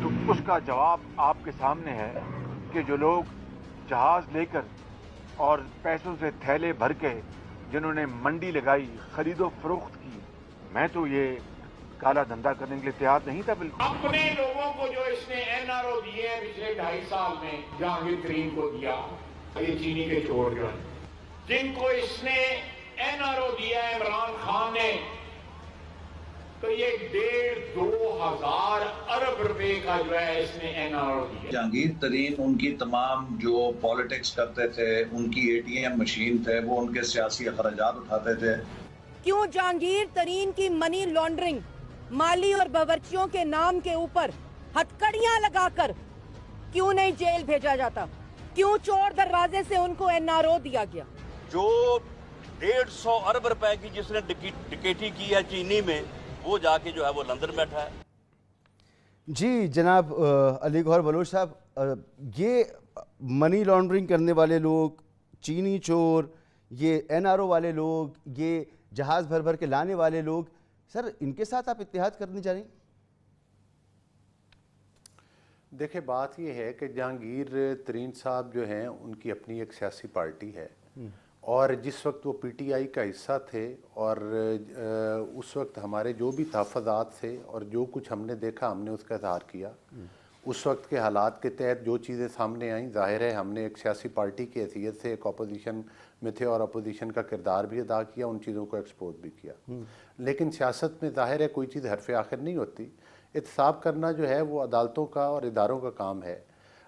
तो उसका जवाब आपके सामने है कि जो लोग जहाज़ लेकर और पैसों से थैले भर के जिन्होंने मंडी लगाई, खरीदो फरोख्त की, मैं तो ये काला धंधा करने के लिए तैयार नहीं था। बिल्कुल अपने लोगों को जो इसने NRO दिए हैं पिछले 2.5 साल में, जहांगीर तरीन को दिया, ये चीनी के चोर जो है, जिनको इसने NRO दिया है इमरान खान ने, तो ये 1.5-2 हजार अरब रुपए का जो है इसने NRO दिया। जहांगीर तरीन उनकी तमाम जो पॉलिटिक्स करते थे, उनकी ATM मशीन थे, वो उनके सियासी अखराजात उठाते थे। क्यों जहांगीर तरीन की मनी लॉन्ड्रिंग, माली और बावर्चियों के नाम के ऊपर हथकड़ियां लगाकर क्यों नहीं जेल भेजा जाता? क्यों चोर दरवाजे से उनको NRO दिया गया? जो 150 अरब रुपए की जिसने डिकेटी की है चीनी में, वो जाके जो है वो लंदन बैठा है। जी जनाब अली गौहर बलोच साहब, ये मनी लॉन्ड्रिंग करने वाले लोग, चीनी चोर, ये NRO वाले लोग, ये जहाज भर भर के लाने वाले लोग, सर इनके साथ आप इत्तेहाद करने जा रहे हैं? देखिए बात ये है कि जहांगीर तरीन साहब जो हैं उनकी अपनी एक सियासी पार्टी है, और जिस वक्त वो PTI का हिस्सा थे और उस वक्त हमारे जो भी तहफ़्फ़ुज़ात थे और जो कुछ हमने देखा हमने उसका इज़हार किया। उस वक्त के हालात के तहत जो चीज़ें सामने आईं, ज़ाहिर है हमने एक सियासी पार्टी की हैसियत से एक अपोजिशन में थे और अपोजिशन का किरदार भी अदा किया, उन चीज़ों को एक्सपोज भी किया। लेकिन सियासत में ज़ाहिर है कोई चीज़ हरफ़े आखिर नहीं होती। एहतसाब करना जो है वो अदालतों का और इदारों का काम है।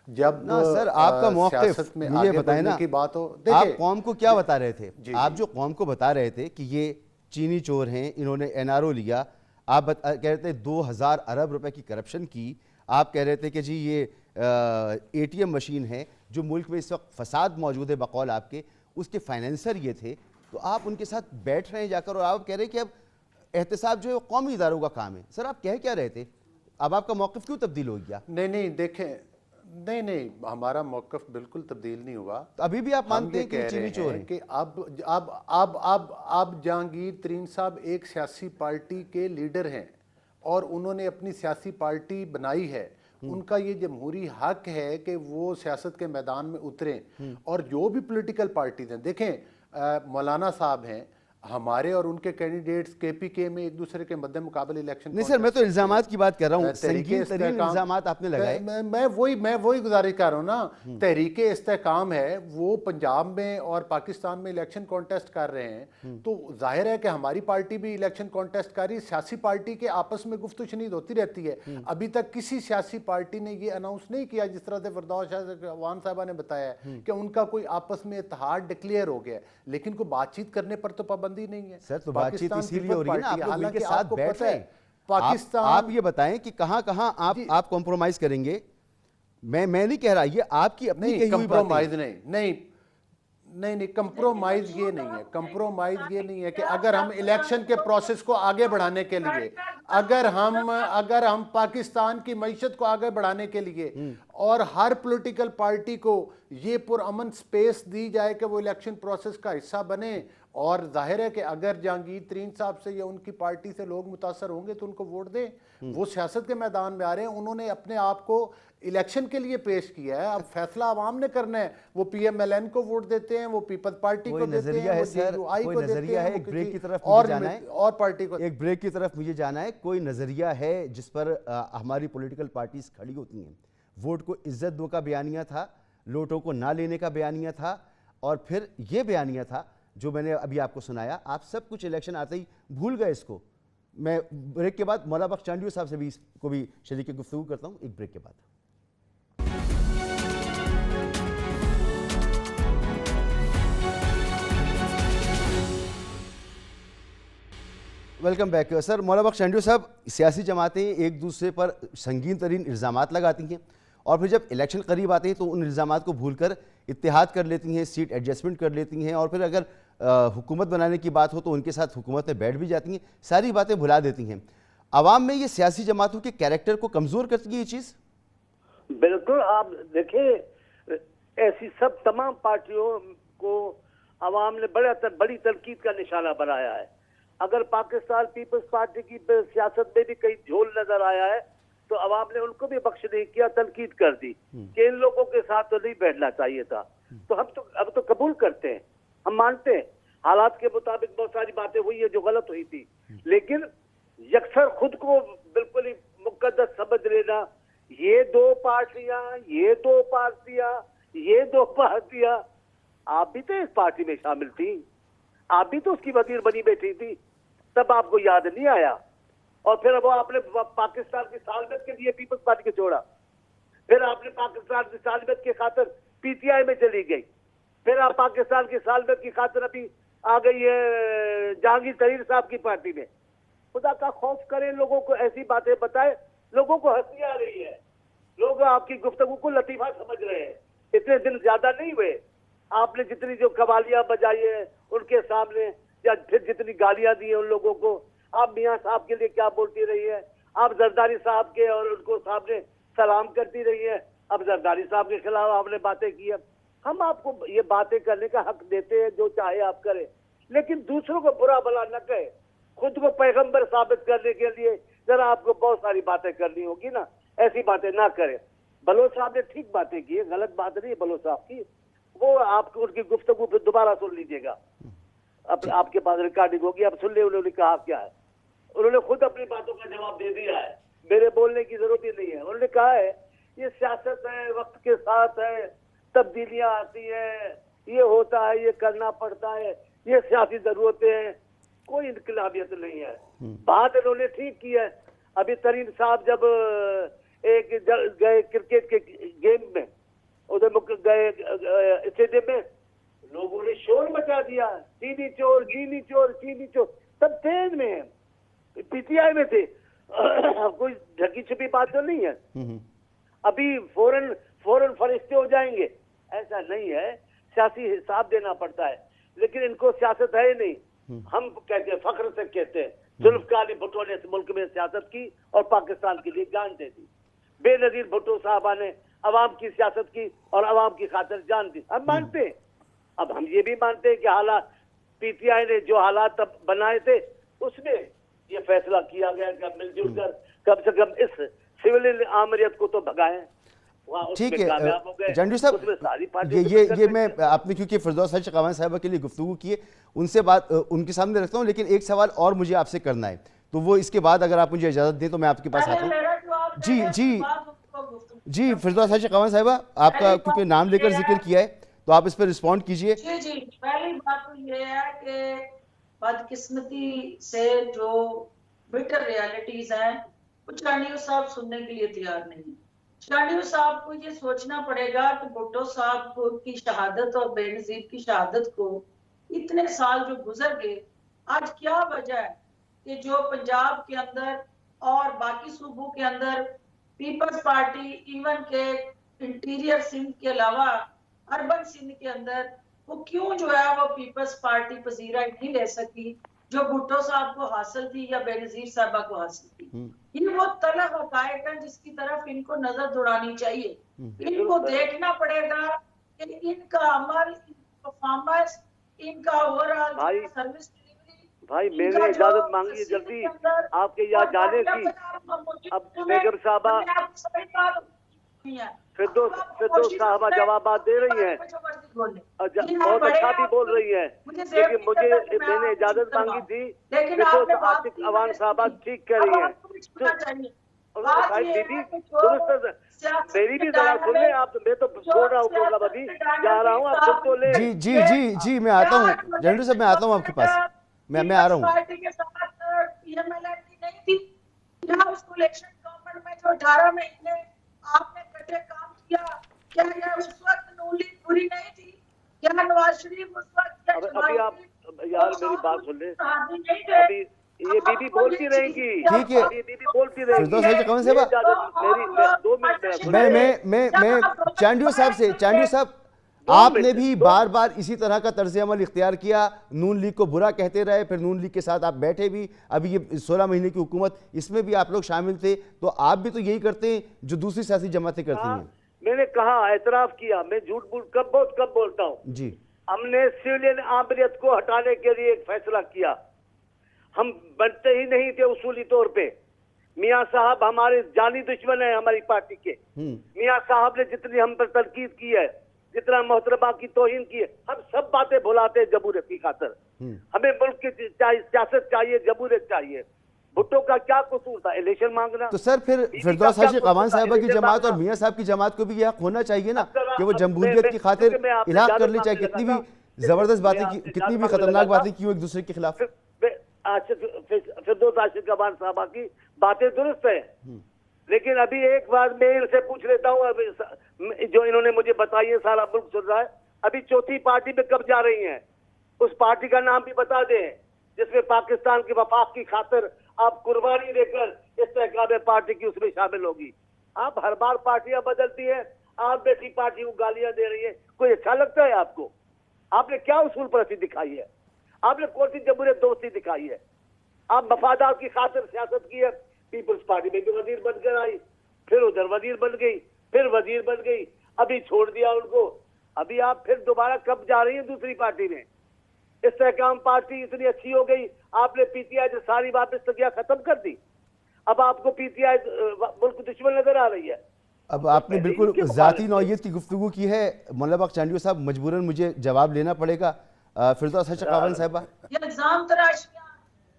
जब ना सर आपका मौक़िफ़ में मुझे बताएं ना की बात हो, आप कौम को क्या बता रहे थे? आप जो कौम को बता रहे थे कि ये चीनी चोर हैं, इन्होंने NRO लिया, आप कह रहे थे 2000 अरब रुपए की करप्शन की, आप कह रहे थे कि जी ये ATM मशीन है जो मुल्क में इस वक्त फसाद मौजूद है बकौल आपके, उसके फाइनेंसर ये थे, तो आप उनके साथ बैठ रहे हैं जाकर और आप कह रहे हैं कि अब एहतसाब जो है वो कौमी इदारों का काम है। सर आप कह क्या रहे थे? अब आपका मौक़िफ़ क्यों तब्दील हो गया? नहीं देखें, नहीं हमारा मौक़िफ़ बिल्कुल तब्दील नहीं हुआ। तो अभी भी आप मानते हैं कि चीनी चोर हैं? कि अब जहांगीर तरीन साहब एक सियासी पार्टी के लीडर हैं और उन्होंने अपनी सियासी पार्टी बनाई है। उनका ये जमहूरी हक है कि वो सियासत के मैदान में उतरें, और जो भी पॉलिटिकल पार्टीज हैं, देखें मौलाना साहब हैं, हमारे और उनके कैंडिडेट्स केपीके में एक दूसरे के मध्य मुकाबले इलेक्शन नहीं सर, मैं तो इल्जामात की बात कर रहा हूँ, संगीन तरीन इल्जामात आपने लगाए। मैं वही गुजारिश कर रहा हूँ ना। तहरीके इस्तेहकाम है, वो पंजाब में और पाकिस्तान में इलेक्शन कॉन्टेस्ट कर रहे हैं, तो जाहिर है कि हमारी पार्टी भी इलेक्शन कॉन्टेस्ट कर रही है। सियासी पार्टी के आपस में गुफ्तगू शनीद होती रहती है। अभी तक किसी सियासी पार्टी ने ये अनाउंस नहीं किया, जिस तरह से फिरदौस शाह साहबा ने बताया कि उनका कोई आपस में इत्तेहाद डिक्लेयर हो गया, लेकिन कोई बातचीत करने पर तो पाबंदी नहीं है सर। तो बातचीत इसीलिए हो रही है ना, आप लोग उनके साथ बैठ रहे हैं। पाकिस्तान, आप ये बताएं कि कहां आप कॉम्प्रोमाइज करेंगे। मैं नहीं कह रहा, ये आपकी अपनी कही हुई कॉम्प्रोमाइज नहीं, कंप्रोमाइज ये नहीं है। कंप्रोमाइज ये नहीं है कि अगर हम इलेक्शन के प्रोसेस को आगे बढ़ाने के लिए, अगर हम पाकिस्तान की मईशत को आगे बढ़ाने के लिए और हर पॉलिटिकल पार्टी को ये पुरअमन स्पेस दी जाए कि वो इलेक्शन प्रोसेस का हिस्सा बने, और जाहिर है कि अगर जहांगीर तरीन साहब से या उनकी पार्टी से लोग मुतासर होंगे तो उनको वोट दें। वो सियासत के मैदान में आ रहे हैं, उन्होंने अपने आप को इलेक्शन के लिए पेश किया है। अब फैसला आवाम ने करना है। वो PMLN को वोट देते हैं, वो पीपल्स पार्टी को देते हैं, वो JUI को देते हैं। एक ब्रेक की तरफ और जाना है, और पार्टी को एक ब्रेक की तरफ मुझे जाना है। कोई नजरिया है जिस पर हमारी पॉलिटिकल पार्टीज खड़ी होती हैं? वोट को इज्जत दो का बयानिया था, लोटों को ना लेने का बयानिया था, और फिर ये बयानिया था जो मैंने अभी आपको सुनाया। आप सब कुछ इलेक्शन आते ही भूल गए इसको। मैं ब्रेक के बाद मौला बख्श चांडियो साहब से भी इसको भी शरीक गुफ्तगू करता हूं, एक ब्रेक के बाद। Welcome back sir. मौला बख्श चांडियो साहब, सियासी जमातें एक दूसरे पर संगीन तरीन इल्ज़ामात लगाती हैं, और फिर जब इलेक्शन करीब आते हैं तो उन इल्ज़ामात को भूलकर इत्तेहाद कर लेती हैं, सीट एडजस्टमेंट कर लेती हैं, और फिर अगर हुकूमत बनाने की बात हो तो उनके साथ हुकूमत में बैठ भी जाती हैं, सारी बातें भुला देती हैं। आवाम में ये सियासी जमातों के कैरेक्टर को कमज़ोर करती है ये चीज़? बिल्कुल। आप देखें, ऐसी सब तमाम पार्टियों को आवाम ने बड़ी तनकीद का निशाना बनाया है। अगर पाकिस्तान पीपल्स पार्टी की सियासत में भी कहीं झोल नजर आया है तो अवाम ने उनको भी बख्श नहीं किया, तनकीद कर दी कि इन लोगों के साथ तो नहीं बैठना चाहिए था। तो हम तो अब तो कबूल करते हैं, हम मानते हैं हालात के मुताबिक बहुत सारी बातें हुई है जो गलत हुई थी, लेकिन यकसर खुद को बिल्कुल ही मुकद्दस समझ लेना, ये दो पार्टियां, आप भी तो इस पार्टी में शामिल थी, आप भी तो उसकी वजीर बनी बैठी थी, तब आपको याद नहीं आया। और फिर वो आपने पाकिस्तान की सालमत के लिए पीपल्स पार्टी को छोड़ा, फिर आपने पाकिस्तान की सालमत की खातिर PTI में चली गई, फिर आप पाकिस्तान की सालमत की खातिर अभी आ गई है जहांगीर तरीन साहब की पार्टी में। खुदा का खौफ करें, लोगों को ऐसी बातें बताए, लोगों को हंसी आ रही है, लोग आपकी गुफ्तगू को लतीफा समझ रहे हैं। इतने दिन ज्यादा नहीं हुए, आपने जितनी जो कवालियां बजाई है उनके सामने, या फिर जितनी गालियां दी है उन लोगों को, आप मियां साहब के लिए क्या बोलती रही है, आप जरदारी साहब के और उनको सामने सलाम करती रही है, अब जरदारी साहब के खिलाफ आपने बातें की है। हम आपको ये बातें करने का हक देते हैं, जो चाहे आप करें, लेकिन दूसरों को बुरा भला न कहे। खुद को पैगंबर साबित करने के लिए जरा आपको बहुत सारी बातें करनी होगी ना, ऐसी बातें ना करें। बलोच साहब ने ठीक बातें की है, गलत बात नहीं है बलोच साहब की, वो आपको उनकी गुफ्तगू फिर दोबारा सुन लीजिएगा, अब आपके पास रिकॉर्डिंग होगी, आप सुन ले उन्होंने कहा क्या है। उन्होंने खुद अपनी बातों का जवाब दे दिया है, मेरे बोलने की जरूरत ही नहीं है। उन्होंने कहा है ये सियासत है, वक्त के साथ है, तब्दीलियां आती है, ये होता है, ये करना पड़ता है, ये सियासी जरूरतें हैं, कोई इनकलाबियत नहीं है। बात इन्होंने ठीक की है। अभी तरीन साहब जब एक गए क्रिकेट के गेम में, उधर गए स्टेडियम में, लोगों ने शोर मचा दिया, चीनी चोर, चीनी चोर, चीनी चोर। तब ट्रेन में PTI में थे, कोई ढकी छुपी बात तो नहीं है। अभी फौरन फरिश्ते हो जाएंगे, ऐसा नहीं है। सियासी हिसाब देना पड़ता है, लेकिन इनको सियासत है ही नहीं। हम कहते हैं, फख्र से कहते हैं, जुल्फ़िकार अली भुट्टो ने इस मुल्क में सियासत की और पाकिस्तान के लिए जान दे दी। बेनजीर भुट्टो साहबा ने अवाम की सियासत की और अवाम की खातिर जान दी। हम मानते हैं, अब हम ये भी मानते हैं कि हालात PTI ने जो हालात तब बनाए थे उसमें ये फैसला किया गया कि मिलजुल कर कम से कम इस सिविल आमरीत को तो भगाएं। ठीक है चंडू साहब, ये मैं आपने क्योंकि फिरदौस हर्ष कवान साहिबा के लिए गुफ्तगू की है, उनसे बात उनके सामने रखता हूँ, लेकिन एक सवाल और मुझे आपसे करना है, तो वो इसके बाद अगर आप मुझे इजाज़त दें तो मैं आपके पास आता हूँ। जी फिरदौस हर्ष कवान साहिबा, आपका क्योंकि नाम लेकर जिक्र किया है तो आप इस पर रिस्पॉन्ड कीजिए। जी पहली बात तो ये है कि बदकिस्मती से जो बिटर रियलिटीज हैं वो चांडियो साहब सुनने के लिए तैयार नहीं है। चांडियो साहब को ये सोचना पड़ेगा कि भुट्टो साहब की शहादत और बेनजीर की शहादत को इतने साल जो गुजर गए, आज क्या वजह है कि जो पंजाब के अंदर और बाकी सूबों के अंदर पीपल्स पार्टी इवन के इंटीरियर सिंध के अलावा अर्बन सिंध के अंदर वो क्यों जो है वो पीपल्स पार्टी पजीरा नहीं ले सकी जो भुट्टो साहब को हासिल थी या बेनजीर साहबा को हासिल थी। ये वो तलब हकायक है जिसकी तरफ इनको नजर दौड़ानी चाहिए। इनको देखना पड़ेगा कि इनका अमल, परफॉर्मेंस, इनका ओवरऑल सर्विस डिलीवरी। भाई मैंने इजाजत मांगी है जल्दी आपके यहाँ जाने की। अब बेगम साहबा फिरदौस साहबा जवाब दे रही हैं, बहुत अच्छा भी बोल रही है, लेकिन मैंने इजाजत मांगी थी। फिरदौस आशिक अवान साहबा ठीक कह रही है। भाई दीदी दुरुस्त मेरी भी जरा सुन ले आप, मैं तो छोड़ रहा हूँ प्रोग्राम, अभी जा रहा हूँ, आप सुन तो ले। जी मैं आता हूँ जनरल साहब, मैं आता हूँ आपके पास, मैं आ रहा हूँ। पार्टी के साथ नहीं थी यहाँ उसको इलेक्शन गवर्नमेंट में जो 18 महीने आपने कटे काम किया, क्या यह उस वक्त नून लीग पूरी नहीं थी? क्या नवाज शरीफ उस वक्त? अभी आप यार मेरी बात सुन ले, अभी ये बीबी बोलती रहेंगी, ठीक है बीबी बोलती रहेगी। मैं चांडियो साहब आपने भी बार बार इसी तरह का तर्ज अमल इख्तियार किया, नून लीग को बुरा कहते रहे, फिर नून लीग के साथ आप बैठे भी, अभी ये 16 महीने की हुकूमत इसमें भी आप लोग शामिल थे, तो आप भी तो यही करते हैं जो दूसरी सियासी जमातें करती हैं। मैंने कहा, एतराफ किया, मैं झूठ बहुत कम बोलता हूँ जी। हमने सिविलियन आमरीत को हटाने के लिए एक फैसला किया, हम बनते ही नहीं थे उसूली तौर पे। मियाँ साहब हमारे जानी दुश्मन है हमारी पार्टी के। मियाँ साहब ने जितनी हम पर तनकीद की है, जितना मोहतरमा की तौहीन की है, हम सब बातें भुलाते हैं जमहूरियत की खातर। हमें मुल्क की सियासत चाहिए, जमहूरियत चाहिए। भुट्टो का क्या कसूर था इलेक्शन मांगना? तो सर फिर फिरदौस हर्ष कवान साहिबा की जमात और मियाँ साहब की जमात को भी यह हक होना चाहिए ना कि वो जमहूरियत की खातिर इलाह कर ले, चाहे कितनी भी जबरदस्त बातें की, कितनी भी खतरनाक बातें की हो एक दूसरे के खिलाफ। फिरदौस हर्ष कवान साहिबा की बातें दुरुस्त है, लेकिन अभी एक बार मैं इनसे पूछ लेता हूँ, जो इन्होंने मुझे बताई है, सारा मुल्क सुन रहा है, अभी चौथी पार्टी में कब जा रही हैं? उस पार्टी का नाम भी बता दें जिसमें पाकिस्तान के वफाक की खातिर आप कुर्बानी देकर इस्तेहकाम पार्टी की उसमें शामिल होगी। आप हर बार पार्टियां बदलती हैं, आप बेटी पार्टी को गालियां दे रही है, कोई अच्छा लगता है आपको? आपने क्या उसूल परस्ती दिखाई है? आपने कौन सी जमहूरियत दोस्ती दिखाई है? आप मफादात की खातिर सियासत की है। पीपल्स पार्टी में भी वजीर बनकर आई, फिर उधर वजीर बन गई, फिर वजीर बन गई, अभी छोड़ दिया उनको। अभी आप फिर दोबारा कब जा रही है दूसरी पार्टी में? इस्तेहकाम पार्टी इतनी अच्छी हो गई, आपने पीटीआई से सारी वापस तकिया खत्म कर दी, अब आपको पीटीआई मुल्क दुश्मन नजर आ रही है। अब आपने बिल्कुल जाती नौयत की गुफ्तगू की है मौलाना बख्श चांडियो साहब, मजबूरन मुझे जवाब लेना पड़ेगा। फिरदौस हर्ष कवान साहिबा, ये इल्जाम तराशियां,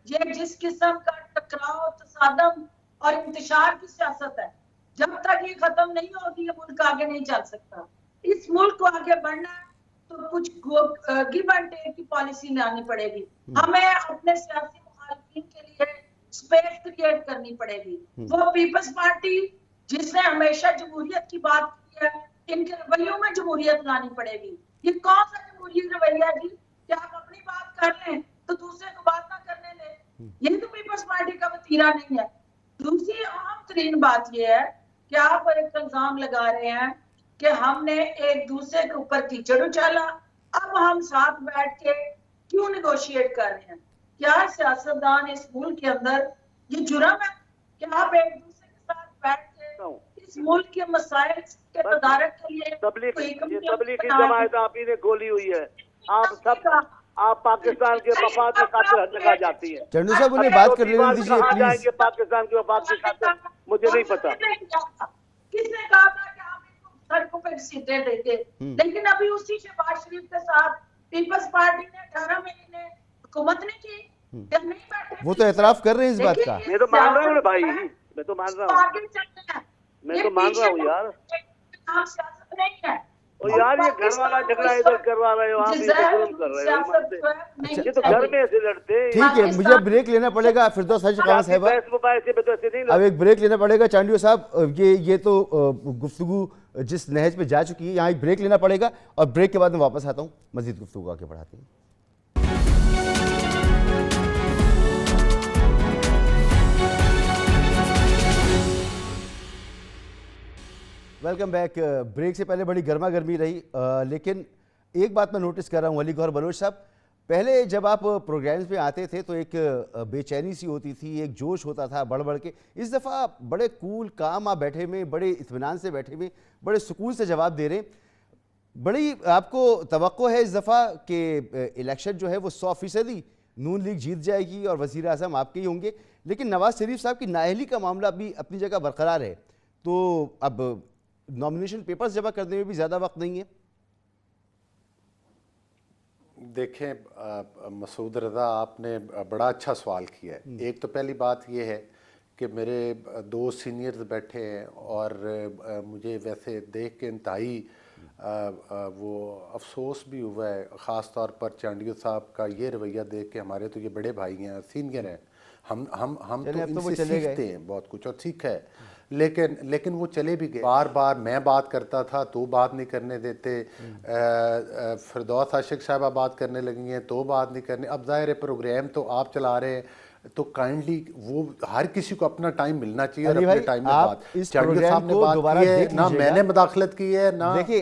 ये जिस किस्म का टकराव, तसादम और इंतशार की सियासत है, जब तक ये खत्म नहीं होगी ये मुल्क आगे नहीं चल सकता। इस मुल्क को आगे बढ़ना है तो कुछ गिव एंड टेक की पॉलिसी लानी पड़ेगी। हमें अपने सियासी मुखालिफिन के लिए स्पेस क्रिएट करनी पड़ेगी। वो पीपल्स पार्टी जिसने हमेशा जमहूरियत की बात की है, इनके रवैयों में जमहूरियत लानी पड़ेगी। ये कौन सा जमहूरियत रवैया जी कि आप अपनी बात कर लें तो दूसरे को बात ना करने दें? ये तो पीपल्स पार्टी का वतीरा नहीं है। दूसरी अहम तरीन बात यह है कि आप एक इल्जाम लगा रहे हैं कि हमने एक दूसरे के ऊपर कीचड़ उछाला, अब हम साथ बैठ के क्यों निगोशिएट कर रहे हैं? क्या सियासतदान इस मुल्क के अंदर ये जुर्म है कि आप एक दूसरे के साथ बैठ के इस मुल्क के मसाइल के तदारक के लिए तबलीग की जमात आप ही ने गोली हुई है। आप सब आप पाकिस्तान के वफाक की खातिर हद लगा जाती है। चंडू साहब उन्हें बात कर लेने दीजिए प्लीज। पाकिस्तान के वफाक की खातिर मुझे नहीं पता किसने कहा था कि हम सड़कों पे सीटें देके, लेकिन अभी उसी शहबाज शरीफ के साथ पीपल्स पार्टी ने 18 महीने हुकूमत नहीं की, जब नहीं बैठे वो तो एतराफ कर रहे हैं इस बात का। मैं तो मान रहा हूँ भाई, मैं तो मान रहा हूँ, आगे चलते हैं, मैं तो मान रहा हूँ यार। सियासत नहीं है और यार ये घर वाला झगड़ा इधर करवा रहे हो, आप इसे जुल्म कर रहे हो, ये तो घर में ऐसे लड़ते हैं। ठीक है, मुझे ब्रेक लेना पड़ेगा फिरदौस हाशिर कमाल साहिबा, अब एक ब्रेक लेना पड़ेगा। चांडियो साहब, ये तो गुफ्तगू जिस नहज पे जा चुकी है, यहाँ एक ब्रेक लेना पड़ेगा और ब्रेक के बाद मैं वापस आता हूँ, मजीद गुफ्तगू आगे बढ़ाते हैं। Welcome back. ब्रेक से पहले बड़ी गर्मा गर्मी रही, लेकिन एक बात मैं नोटिस कर रहा हूँ अली गौहर बलोच साहब, पहले जब आप प्रोग्राम्स में आते थे तो एक बेचैनी सी होती थी, एक जोश होता था बढ़ बढ़ के। इस दफ़ा बड़े कूल काम आप बैठे हुए, बड़े इत्मीनान से बैठे हुए, बड़े सुकून से जवाब दे रहे हैं। बड़ी आपको तवक्को है इस दफ़ा कि इलेक्शन जो है वो 100% नून लीग जीत जाएगी और वज़ीर आज़म आपके ही होंगे, लेकिन नवाज शरीफ साहब की नाअहली का मामला भी अपनी जगह बरकरार है, तो अब नॉमिनेशन पेपर्स जमा करने में भी ज़्यादा वक्त नहीं है। देखें मसूद रज़ा, आपने बड़ा अच्छा सवाल किया है। एक तो पहली बात यह है कि मेरे 2 सीनियर्स बैठे हैं और मुझे वैसे देख के इंतहाई वो अफसोस भी हुआ है, ख़ास तौर पर चांडियो साहब का ये रवैया देख के। हमारे तो ये बड़े भाई हैं, सीनियर हैं, हम तो इनसे सीखते हैं बहुत कुछ और सीखा है, लेकिन वो चले भी गए। बार बार मैं बात करता था तो बात नहीं करने देते, फिरदौस आशिक साहबा बात करने लगी हैं तो बात नहीं करने। अब ज़ाहिर है प्रोग्राम तो आप चला रहे हैं, तो काइंडली वो हर किसी को अपना टाइम मिलना चाहिए और अपने टाइम में बात। चांडियो साहब ने बात की है ना, मैंने मुदाखलत की है ना, देखिए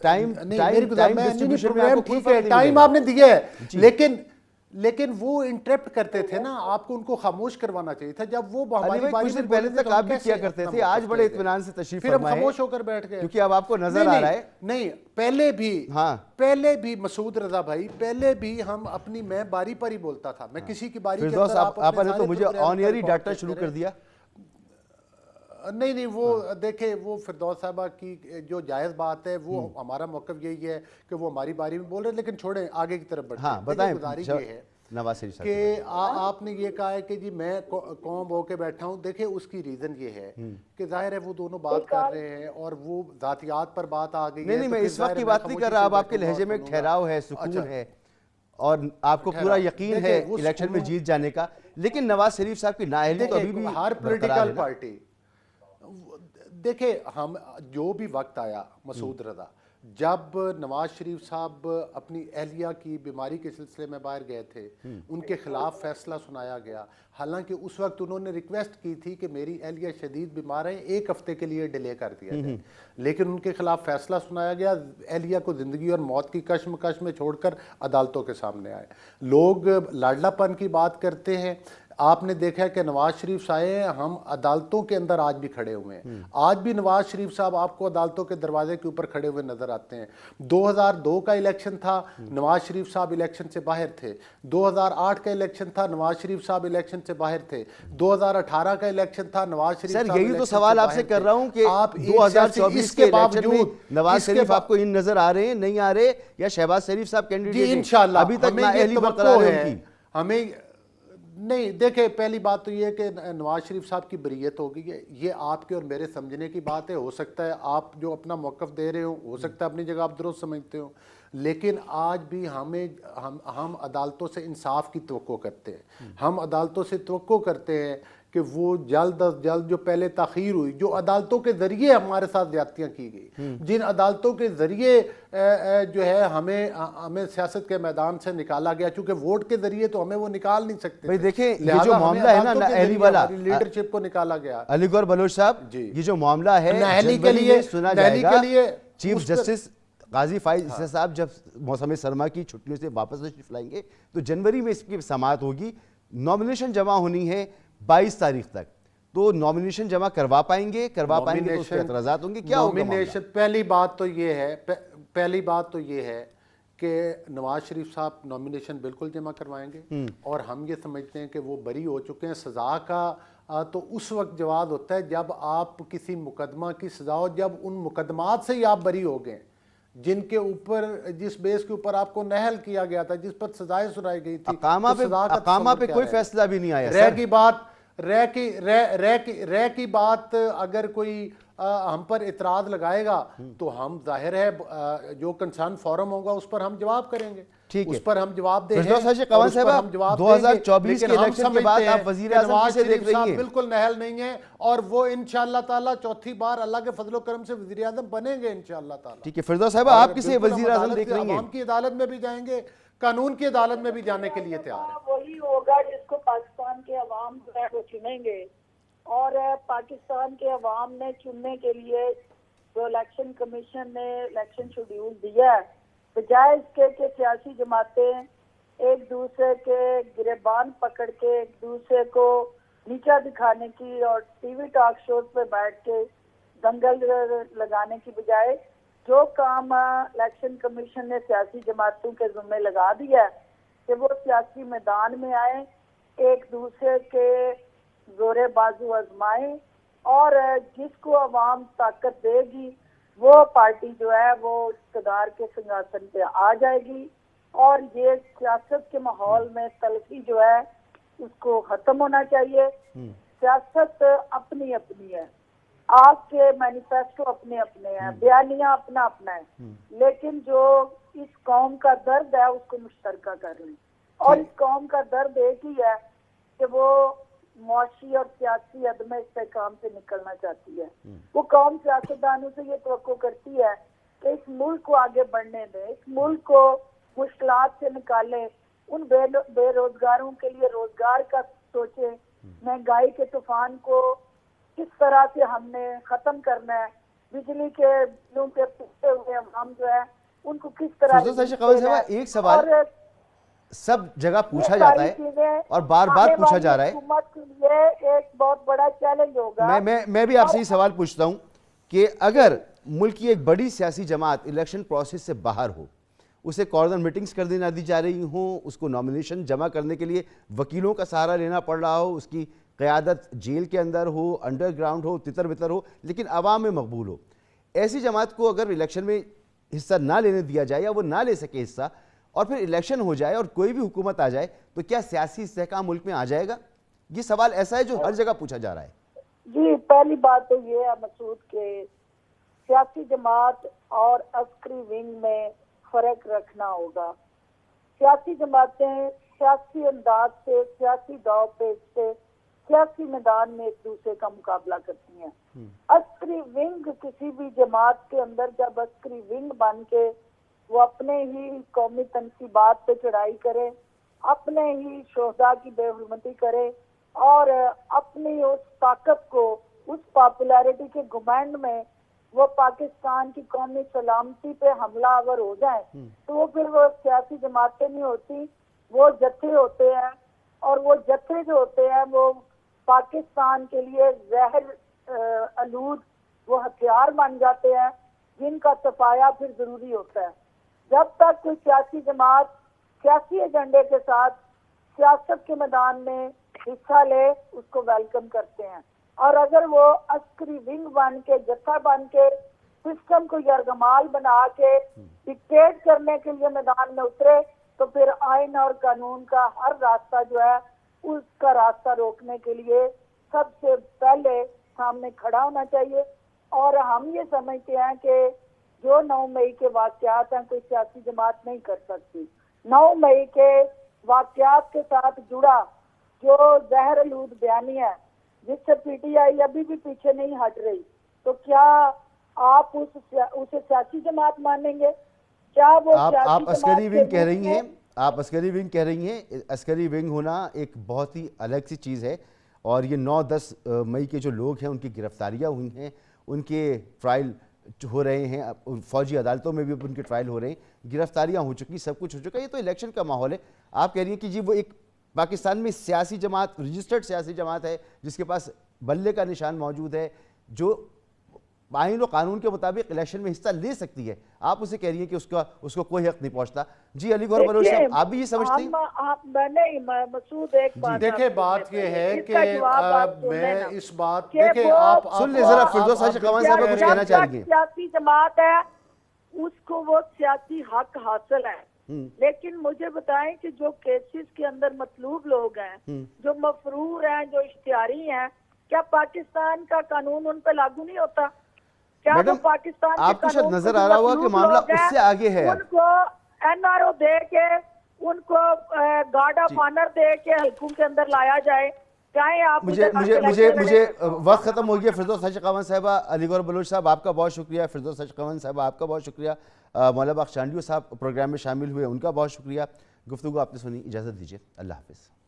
टाइम ठीक है, टाइम आपने दिया है, लेकिन वो इंटरप्ट करते थे ना, आपको उनको खामोश करवाना चाहिए था जब वो हमारी बारी में पहले तक आप भी किया करते थे, आज बड़े इत्मीनान से तशरीफ फिर हम खामोश होकर बैठ गए क्योंकि अब आपको नजर आ रहा है। नहीं, पहले भी मसूद रजा भाई, पहले भी हम अपनी, मैं बारी पर ही बोलता था, मैं किसी की बारी के अंदर आपने तो मुझे ऑन एयर ही डाटा शुरू कर दिया। नहीं, वो देखे, वो फिरदौस साहबा की जो जायज़ बात है, वो हमारा मौक़िफ़ यही है कि वो हमारी बारी में बोल रहे हैं, लेकिन छोड़ें आगे की तरफ बढ़ते हैं। हाँ, बताएं। गुजारिश ये है नवाज शरीफ साहब कि आपने ये कहा है कि जी मैं कौम होके बैठा हूँ। देखिए उसकी रीज़न ये है कि जाहिर है वो दोनों बात कर रहे हैं और वो ज़ातियात पर बात आ गई है। नहीं, मैं इस वक्त की बात नहीं कर रहा, अब आपके लहजे में ठहराव है, सुकून है और आपको पूरा यकीन है इलेक्शन में जीत जाने का, लेकिन नवाज शरीफ साहब की नाअहली तो अभी भी हर पॉलिटिकल पार्टी, देखे हम जो भी वक्त आया मसूद रजा, जब नवाज शरीफ साहब अपनी अहलिया की बीमारी के सिलसिले में बाहर गए थे, उनके खिलाफ फैसला सुनाया गया। हालांकि उस वक्त उन्होंने रिक्वेस्ट की थी कि मेरी अहलिया शदीद बीमार है, 1 हफ्ते के लिए डिले कर दिया जाए, लेकिन उनके खिलाफ फैसला सुनाया गया। अहलिया को ज़िंदगी और मौत की कश्मकश में छोड़कर अदालतों के सामने आए। लोग लाडलापन की बात करते हैं, आपने देखा है कि नवाज शरीफ साहब, हम अदालतों के अंदर आज भी खड़े हुए हैं। आज भी नवाज शरीफ साहब आपको अदालतों के दरवाजे के ऊपर खड़े हुए नजर आते हैं। 2002 का इलेक्शन था, नवाज शरीफ साहब इलेक्शन से बाहर थे। 2008 का इलेक्शन था, नवाज शरीफ साहब इलेक्शन से बाहर थे। 2018 का इलेक्शन था, नवाज शरीफ साहब यही तो सवाल आपसे कर रहा हूं कि आप 2024 के बावजूद नवाज शरीफ आपको इन नजर आ रहे हैं, नहीं आ रहे, या शहबाज शरीफ साहब कैंडिडेट इंशाल्लाह अभी तक नाअहली बरकरार है उनकी? हमें नहीं, देखे पहली बात तो ये है कि नवाज शरीफ साहब की बरीयत हो गई है, ये आपके और मेरे समझने की बात है। हो सकता है आप जो अपना मौक़िफ़ दे रहे हो सकता है अपनी जगह आप दुरुस्त समझते हो, लेकिन आज भी हम अदालतों से इंसाफ की तवक्को करते हैं। हम अदालतों से तवक्को करते हैं कि वो जल्द अज जल्द, जो पहले ताख़ीर हुई, जो अदालतों के ज़रिए हमारे साथ ज़्यादतियाँ की गई, जिन अदालतों के ज़रिए जो है हमें सियासत के मैदान से निकाला गया, चूँकि वोट के ज़रिए तो हमें वो निकाल नहीं सकते। भाई देखें, ये जो मामला है ना नाअहली वाला, लीडरशिप को निकाला गया। अली गौहर बलोच साहब, ये जो मामला है नाअहली के लिए सुना जाएगा, चीफ जस्टिस गाजी फाइज ईसा साहब जब मौसम सरमा की छुट्टियों से वापस तशरीफ लाएंगे तो जनवरी में इसकी समाअत होगी। नॉमिनेशन जमा होनी है 22 तारीख तक, तो नॉमिनेशन जमा करवा पाएंगे तो उसके एतराज़ात होंगे, क्या होगा मामला? पहली बात तो ये है कि नवाज शरीफ साहब नॉमिनेशन बिल्कुल जमा करवाएंगे और हम ये समझते हैं कि वो बरी हो चुके हैं, सज़ा का तो उस वक्त जवाब होता है जब आप किसी मुकदमा की सजा हो, जब उन मुकदमात से ही आप बरी हो गए जिनके ऊपर, जिस बेस के ऊपर आपको नहल किया गया था, जिस पर सजाएं सुनाई गई थी। अकामा पे कोई फैसला भी नहीं आया। रह की बात अगर कोई हम पर इतराज लगाएगा तो हम जाहिर है जो कंसर्न फोरम होगा उस पर हम जवाब करेंगे, उस पर हम जवाब देंगे। 2024 के इलेक्शन के बाद आप वजीर आज़म किसे देख रही हैं? बिल्कुल नहल नहीं है और वो इंशाअल्लाह ताला चौथी बार अल्लाह के फजलो करम से वजीर आज़म बनेंगे इंशाअल्लाह ताला। ठीक है फिरदौस साहिबा, आप किसे वजीर आज़म देख रही हैं? आवाम की अदालत में भी जाएंगे, कानून की अदालत में भी जाने के लिए तैयार है। वही होगा जिसको पाकिस्तान के अवाम जो है वो चुनेंगे, और पाकिस्तान के अवाम ने चुनने के लिए जो इलेक्शन कमीशन ने इलेक्शन शेड्यूल दिया है, बजाय इसके कि सियासी जमातें एक दूसरे के गिरेबान पकड़ के एक दूसरे को नीचा दिखाने की और टीवी टॉक शो पे बैठ के दंगल लगाने की बजाय जो काम इलेक्शन कमीशन ने सियासी जमातों के जिम्मे लगा दिया है कि वो सियासी मैदान में आए, एक दूसरे के जोरे बाजू आजमाएं और जिसको अवाम ताकत देगी वो पार्टी जो है वो इक़्तिदार के सिंहासन पे आ जाएगी, और ये सियासत के माहौल में तलखी जो है उसको खत्म होना चाहिए। सियासत अपनी अपनी है, आपके मैनिफेस्टो अपने अपने हैं, बयानियां अपना अपना है, लेकिन जो इस कौम का दर्द है उसको मुश्तरका कर लें, और इस कौम का दर्द एक ही है कि वो मुआशी और सियासी अदम इस्तेहकाम से निकलना चाहती है। वो कौम सियासतदानों से ये तवक्को करती है कि इस मुल्क को आगे बढ़ने दें, इस मुल्क को मुश्किलात से निकाले, उन बेरोजगारों के लिए रोजगार का सोचे, महंगाई के तूफान को किस तरह से हमने खत्म करना है, बिजली के बिलों पे पिसते हुए हम जो है उनको किस तरह। एक सवाल सब जगह पूछा जाता है और बार बार पूछा जा रहा है, हुकूमत के लिए एक बहुत बड़ा चैलेंज होगा। मैं भी आपसे ये सवाल पूछता हूं कि अगर मुल्क की एक बड़ी सियासी जमात इलेक्शन प्रोसेस से बाहर हो, उसे कॉर्नर मीटिंग्स कर देना दी जा रही हो, उसको नॉमिनेशन जमा करने के लिए वकीलों का सहारा लेना पड़ रहा हो, उसकी क़यादत जेल के अंदर हो, अंडरग्राउंड हो, तितर बितर हो, लेकिन आवाम में मकबूल हो, ऐसी जमात को अगर इलेक्शन में हिस्सा ना लेने दिया जाए या वो ना ले सके हिस्सा, और फिर इलेक्शन हो जाए और कोई भी हुकूमत आ जाए, तो क्या सियासी इस्तेहकाम मुल्क में आ जाएगा? ये सवाल ऐसा है जो हर जगह पूछा जा रहा है। जी, पहली बात तो ये है मसूद के सियासी जमात और अस्करी विंग में फर्क रखना होगा। सियासी जमातें सियासी अंदाज से, सियासी दाव पेच से सियासी मैदान में एक दूसरे का मुकाबला करती हैं। अस्करी विंग किसी भी जमात के अंदर जब अस्करी विंग बन के वो अपने ही कौमी तनसीबात पे चढ़ाई करे, अपने ही शोहदा की बेहुरमती करे और अपनी उस ताकत को, उस पॉपुलैरिटी के घुमंड में वो पाकिस्तान की कौमी सलामती पे हमलावर हो जाए, तो वो फिर वो सियासी जमातें नहीं होती, वो जत्थे होते हैं, और वो जत्थे जो होते हैं वो पाकिस्तान के लिए जहर आलूद वो हथियार बन जाते हैं जिनका सफाया फिर जरूरी होता है। जब तक कोई सियासी जमात सियासी एजेंडे के साथ सियासत के मैदान में हिस्सा ले, उसको वेलकम करते हैं, और अगर वो अस्करी विंग बन के, जत्था बन के सिस्टम को यरगमाल बना के डिक्टेट करने के लिए मैदान में उतरे, तो फिर आइन और कानून का हर रास्ता जो है उसका रास्ता रोकने के लिए सबसे पहले सामने खड़ा होना चाहिए। और हम ये समझते हैं कि जो 9 मई के वाकयात हैं कोई सियासी जमात नहीं कर सकती। 9 मई के वाकयात के साथ जुड़ा जो जहर आलूद बयानी है जिससे पीटीआई अभी भी पीछे नहीं हट रही, तो क्या आप उसे सियासी जमात मानेंगे? क्या वो आप अस्करी विंग कह रही हैं, आप अस्करी विंग कह रही हैं। अस्करी विंग होना एक बहुत ही अलग सी चीज़ है, और ये 9-10 मई के जो लोग हैं उनकी गिरफ्तारियां हुई हैं, उनके ट्रायल हो रहे हैं, फौजी अदालतों में भी उनके ट्रायल हो रहे हैं, गिरफ्तारियां हो चुकी, सब कुछ हो चुका है। ये तो इलेक्शन का माहौल है। आप कह रही हैं कि जी वो एक पाकिस्तान में सियासी जमात, रजिस्टर्ड सियासी जमात है जिसके पास बल्ले का निशान मौजूद है, जो आईन और कानून के मुताबिक इलेक्शन में हिस्सा ले सकती है, आप उसे कह रही है कि उसको कोई हक नहीं पहुंचता। जी अली गौहर बलोच साहब, आप भी ये समझते हैं? मसूद एक बात देखिए, बात ये है कि मैं इस बात देखिए आप सुन ले जरा, फिरदौस हाशिर कमान साहब कुछ कहना चाहेंगे? सियासी जमात है उसको वो सियासी हक हासिल है, लेकिन मुझे बताएं कि जो केसेस के अंदर मतलूब लोग हैं, जो मफरूर हैं, जो इश्तिहारी हैं, क्या पाकिस्तान का कानून उन पे लागू नहीं होता? क्या मैडम, तो पाकिस्तान आपको शायद नजर आ रहा होगा कि मामला उससे आगे है। उनको NRO दे के, उनको गार्ड ऑफ ऑनर दे के हल्कों के अंदर लाया जाए। चाहे आप मुझे वक्त खत्म हो गया। फिरदौस हाशिर कमान साहबा, अली गौहर बलोच साहब आपका बहुत शुक्रिया, फिरदौस हाशिर कमान साहबा आपका बहुत शुक्रिया, मौला बख्श चांडियो साहब प्रोग्राम में शामिल हुए, उनका बहुत शुक्रिया। गुफ्तगू आपने सुनी, इजाज़त दीजिए, अल्लाह हाफिज़।